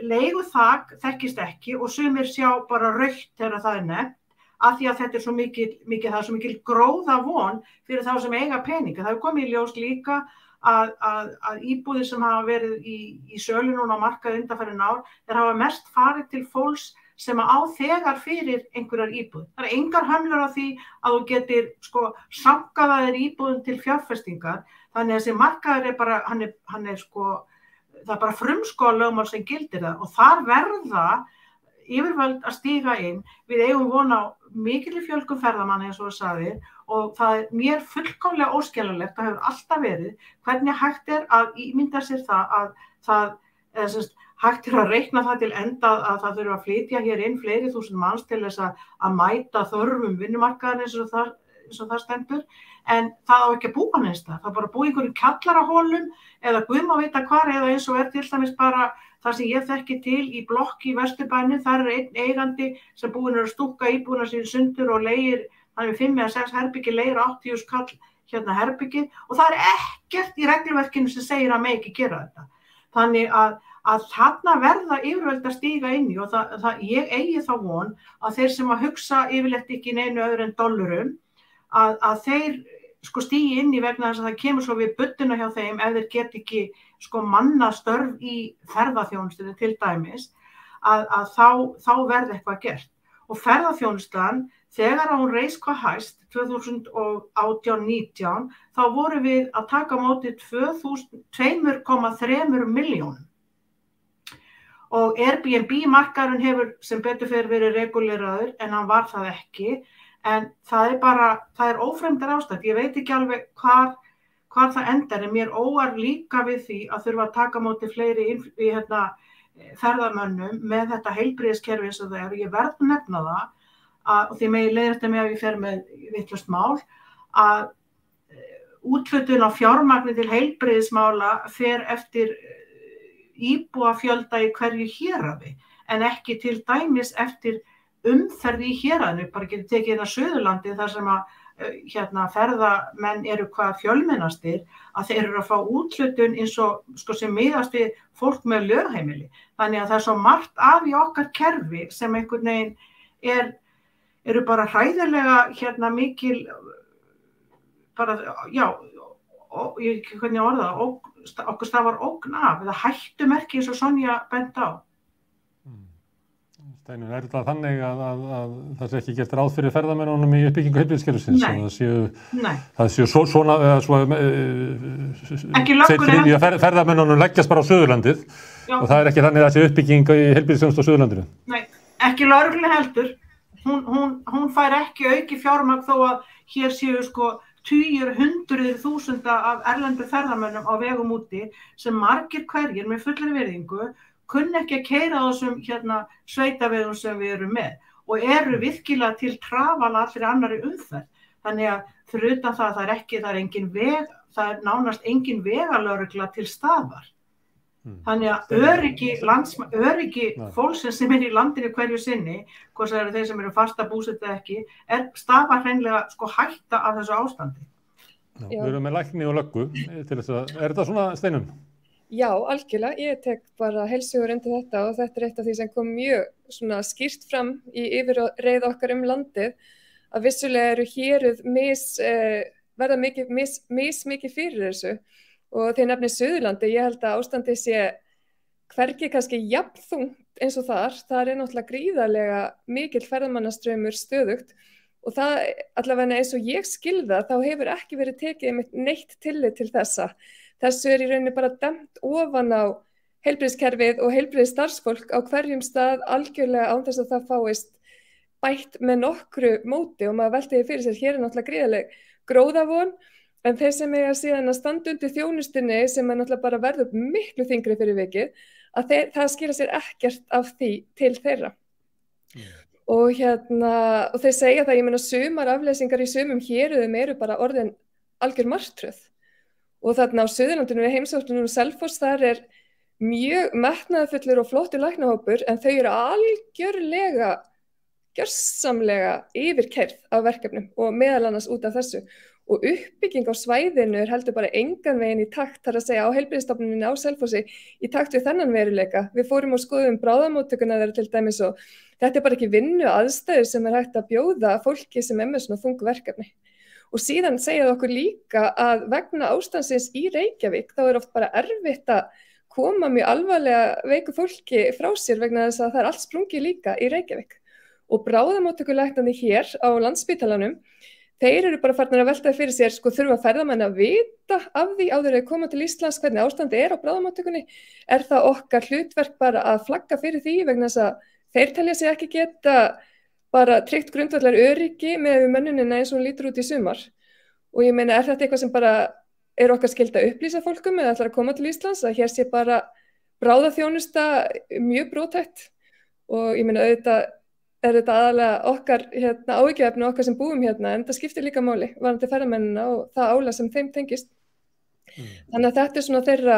E: Leiguþak þekkist ekki og sumir sjá bara rautt þegar það er nefnt. Af því að þetta er svo mikil gróðavon fyrir þá sem eiga peninga. Það hefur komið í ljós líka að íbúðir sem hafa verið í sölu núna á markaði undanfarin ár, þeir hafa mest farið til fólks sem á þegar fyrir einhverjar íbúð. Það er engar hömlur á því að þú getur sankað að þér íbúðum til fjárfestingar. Þannig að þessi markaður er bara, það er bara frumskólalögmál sem gildir það og þar verða yfirvöld að stíga inn. Við eigum von á mikilli fjölgun ferðamanna eins og það sagði og það er mér fullkomlega óskiljanlegt, það hefur alltaf verið, hvernig hægt er að ímynda sér hægt er að reikna það til enda að það þurfa að flytja hér inn fleiri þúsund manns til þess að mæta þörfum vinnumarkaðar eins og það stendur, en það á ekki að búa neins það er bara að búa í einhverjum kjallarahólum eða guð má vita hvar eða eins og til dæmis bara það sem ég þekki til í blokk í Vesturbænum, þar er einn eigandi sem búinn að stúkka íbúðina sín sundur og leigir, hann er 5 eða 6 herbyggi, leigir 80.000 kall herbyggið og það er ekkert í regluverkinu sem segir að megi ekki gera þetta. Þannig að þarna verða yfirvöld að stíga inn í og ég eigi þá von að þeir sem að hugsa yfirleitt ekki neinu öðru en dollurum, að þeir stígi inn í vegna þess að það kemur svo við budduna hjá þeim ef þeir get ekki manna störf í ferðaþjónustunni til dæmis að þá verði eitthvað gert. Og ferðaþjónustan, þegar hún reis hvað hæst 2018-19, þá voru við að taka á móti 2,3 milljónum. Og Airbnb-markaðurinn hefur sem betur fer verið reguleraður en hann var það ekki. En það er ófremdar ástand. Ég veit ekki alveg hvar það endar, en mér óar líka við því að þurfa að taka á móti fleiri ferðamönnum með þetta heilbrigðiskerfi eins og það er. Ég verð að nefna það, og því megi leiðrétta mig ef ég fer með vitlaust mál, að úthlutun á fjármagni til heilbrigðismála fer eftir íbúafjölda í hverju héraði, en ekki til dæmis eftir umferð í héraðinu. Bara getur tekið hérna Suðurlandi þar sem að ferðamenn eru hvað fjölmennastir, að þeir eru að fá úthlutun eins og sem miðast við fólk með lögheimili. Þannig að það er svo margt af í okkar kerfi sem einhvern veginn eru bara hræðilega mikil, bara, já, hvernig orða það, okkur stafar ógn af, eða hættumerki eins og Sonja bent á.
A: Steinunn, er þetta þannig að það sé ekki gert ráð fyrir ferðamönnunum í uppbyggingu heilbrigðiskerfisins?
E: Nei.
A: Það séu svona, ferðamönnunum leggjast bara á Suðurlandið, og það er ekki þannig að það sé uppbygging í heilbrigðisþjónustu á Suðurlandinu? Nei,
E: ekki lögreglunni heldur. Hún fær ekki auki fjármagn þó að hér séu tugir, hundruðir þúsunda af erlendu ferðamönnum á vegum úti sem margir hverjir með fullri virðingu kunni ekki að keyra á þessum sveitavegum sem við erum með og eru virkilega til trafala fyrir annarri umferð. Þannig að fyrir utan það það er nánast engin vegalögregla til staðar. Þannig að öryggi fólksins sem í landinu hverju sinni, hvort það eru þeir sem eru fasta búsett eða ekki, stafar hreinlega hætta af þessu ástandi.
A: Við erum með lækni og löggu til þess að, þetta svona Steinunn?
D: Já, algjörlega. Ég tek bara heilshugar undir þetta og þetta er eitt af því sem kom mjög skýrt fram í yfirreið okkar landið, að vissulega eru héruð verða mikið fyrir þessu. Og þegar nefnir Suðurlandi, ég held að ástandið sé hvergi kannski jafnþungt eins og þar er náttúrulega gríðarlega mikill ferðamannastraumur stöðugt og það allavega eins og ég skilða þá hefur ekki verið tekið neitt tillit til þessa. Þessu er í rauninni bara dæmt ofan á heilbrigðiskerfið og heilbrigðisstarfsfólk á hverjum stað algjörlega án þess að það fáist bætt með nokkru móti og maður velti því fyrir sér, hér er náttúrulega gríðarleg gróðavon. En þeir sem eiga síðan að standa undir þjónustunni sem náttúrulega bara verður miklu þyngri fyrir vikið, að það skila sér ekkert af því til þeirra. Og þeir segja það, ég meina sumar afleysingar í sumum héruðum eru bara orðin algjör martröð. Og þarna á Suðurlandinu við heimsóknum Selfoss, þar er mjög metnaðarfullur og flottur læknahópur, en þau eru gjörsamlega yfirkeyrð af verkefnum og meðal annars út af þessu. Og uppbygging á svæðinu heldur bara engan veginn í takt, þar að segja á heilbrigðisstofnuninni á Selfossi, í takt við þennan veruleika. Við fórum og skoðum bráðamóttökuna þeirra til dæmis og þetta er bara ekki vinnu aðstæður sem er hægt að bjóða fólki sem með svona þung verkefni. Og síðan segja það okkur líka að vegna ástandsins í Reykjavík þá er oft bara erfitt að koma mjög alvarlega veiku fólki frá sér vegna þess að það er allt sprungið líka í Reykjavík. Og bráðamóttökulæknarnir hér á Landspítalanum, þeir eru bara farnir að velta fyrir sér, þurfa ferðamenn að vita af því áður að koma til Íslands hvernig ástandi er á bráðamóttökunni. Er það okkar hlutverk bara að flagga fyrir því vegna þess að þeir telja sig ekki geta bara tryggt grundvallar öryggi með mönnunina eins og hún lítur út í sumar. Og ég meina, er þetta eitthvað sem bara er okkar skylt að upplýsa fólkum eða ætlar að koma til Íslands, að hér sé bara bráðaþjónusta mjög brothætt og ég meina auðvitað er þetta aðalega okkar áhyggjuefni okkar sem búum hérna, en það skiptir líka máli varðandi ferðamennina og það álag sem þeim tengist. Þannig að þetta er svona þeirra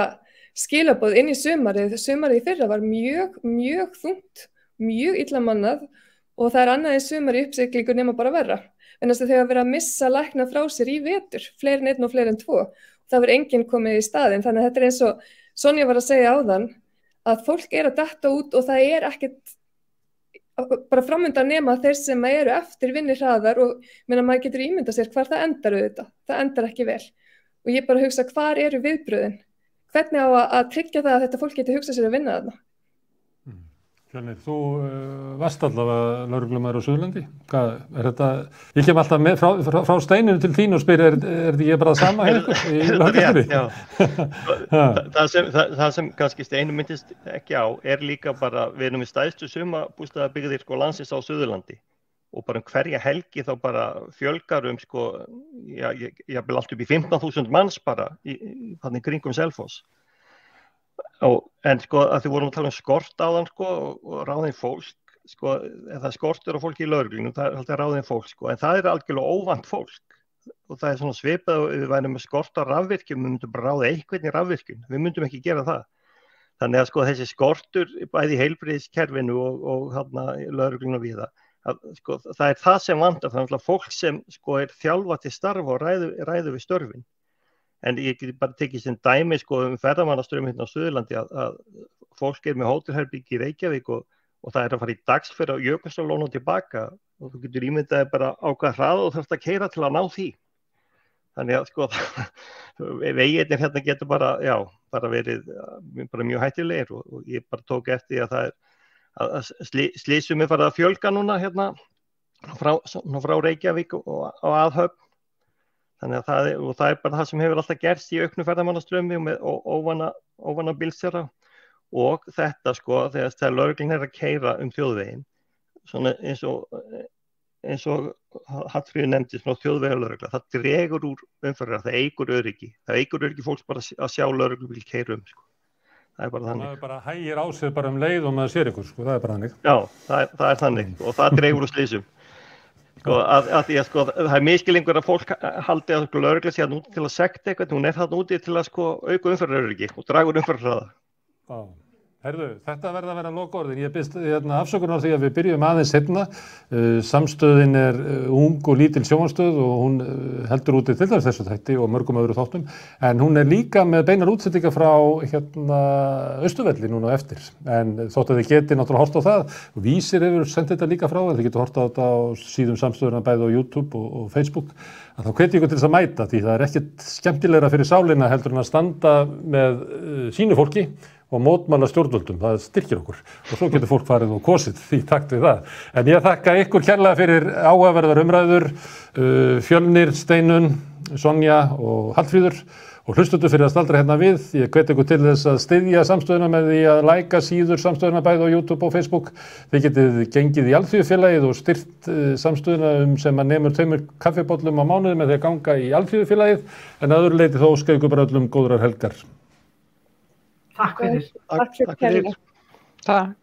D: skilaboð inn í sumarið. Sumarið í fyrra var mjög, mjög þungt, mjög illa mannað og það er annað í sumar í uppsiglingu nema bara verra. En þess að þau hafa verið að missa lækna frá sér í vetur, fleiri en einn og fleiri en tvo. Það verður enginn komið í staðinn, þannig að þetta er eins og Sonja var að segja áðan, að fólk er að detta út og það er ekkert bara framundan nema þeir sem eru eftir vinni hraðar og maður getur ímyndað sér hvar það endar auðvitað. Það endar ekki vel. Og ég bara hugsa, hvar eru viðbröðin? Hvernig á að tryggja það að þetta fólk getur hugsað sér að vinna þarna?
A: Fjölnir, þú varst allavega lögreglumaður á Suðurlandi. Hvað er þetta? Ég kem alltaf með frá Steinunni til þín og spyr, er þetta ég bara það sama hjá ykkur í lögreglunni?
C: Það sem kannski Steinunn myndist ekki á er líka bara, við erum við stærstu sumarbústaðabyggðir landsins á Suðurlandi og bara hverja helgi þá bara fjölgar jafnvel allt upp í 15.000 manns bara í kringum Selfoss. En sko að þið vorum að tala skort áðan sko og ráðin fólk sko, það skortur á fólki í lögreglunum, það alltaf ráðin fólk sko, en það algjörlega óvant fólk og það svona svipað og við værum með skort á rafvirkjum, við myndum bara ráða einhvern í rafvirkjun, við myndum ekki gera það. Þannig að sko þessi skortur bæði í heilbrigðiskerfinu og lögreglunum við það, sko, það það sem vantar, það fólk sem sko þjálfað til starfa og ræðu við störfin. En ég get bara tekið sem dæmi sko ferðamannastraum hérna á Suðurlandi að fólk með hótelherbyggi í Reykjavík og það að fara í dagsferð á Jökulsárlón og tilbaka og þú getur ímyndaði bara á hvað hraða og þarfst að keyra til að ná því. Þannig að sko vegirnir hérna getur bara verið bara mjög hættulegir og ég bara tók eftir að að slysum farið að fjölga núna hérna frá Reykjavík og á aðhöfn. Þannig að það bara það sem hefur alltaf gerst í auknu ferðamannastraumi og með óvana bílstjóra og þetta sko þegar lögreglan að keyra þjóðveginn svona eins og Hallfríður nefndi svona þjóðvegalögregla, það dregur úr umferðar, það eykur öryggi fólks bara að sjá lögreglubíl keyra sko. Það bara þannig. Það
A: bara hægir á sig bara leið og maður sér ykkur sko, það bara þannig.
C: Já, það þannig og það dregur úr slysum. Sko, því að sko, það miskilingur að fólk haldi að lögregla sé úti til að sekta eitthvað, hún þarna úti til að sko auka umferðaröryggi og draga úr umferðarhraða.
A: Já. Herðu, þetta verða að vera lokaorðin. Ég biðst afsökunar á því að við byrjum aðeins seinna. Samstöðin ung og lítil sjónvarpsstöð og hún heldur úti til þessu þætti og mörgum öðru þáttum. En hún líka með beinar útsendingar frá Austurvelli núna á eftir. En þótt að þið geti náttúrulega hort á það. Vísir hefur sendt þetta líka frá. Þið getur hort á þetta á síðum samstöðuna bæði á YouTube og Facebook. Að þá hvet ég ykkur til þess að mæta því það ekkert skemmtilegra fyrir sálina heldur en að standa með sínu fólki og mótmæla stjórnvöldum, það styrkir okkur og svo getur fólk farið og kosið því takt við það. En ég þakka ykkur kærlega fyrir áhugaverðar umræður, Fjölnir, Steinunn, Sonja og Hallfríður og hlustendur fyrir að staldra hérna við. Ég hvet ykkur til þess að styðja samstöðuna með því að læka síður samstöðuna bæði á YouTube og Facebook. Þið getið gengið í Alþýðufélagið og styrt samstöðuna sem að nemur 2 kaffibollum á mánuði með því að ganga í Alþýðufélagið en að öðru leyti þó óska ykkur bara öllum góðrar helgar.
E: Takk fyrir.
D: Takk fyrir.
B: Takk.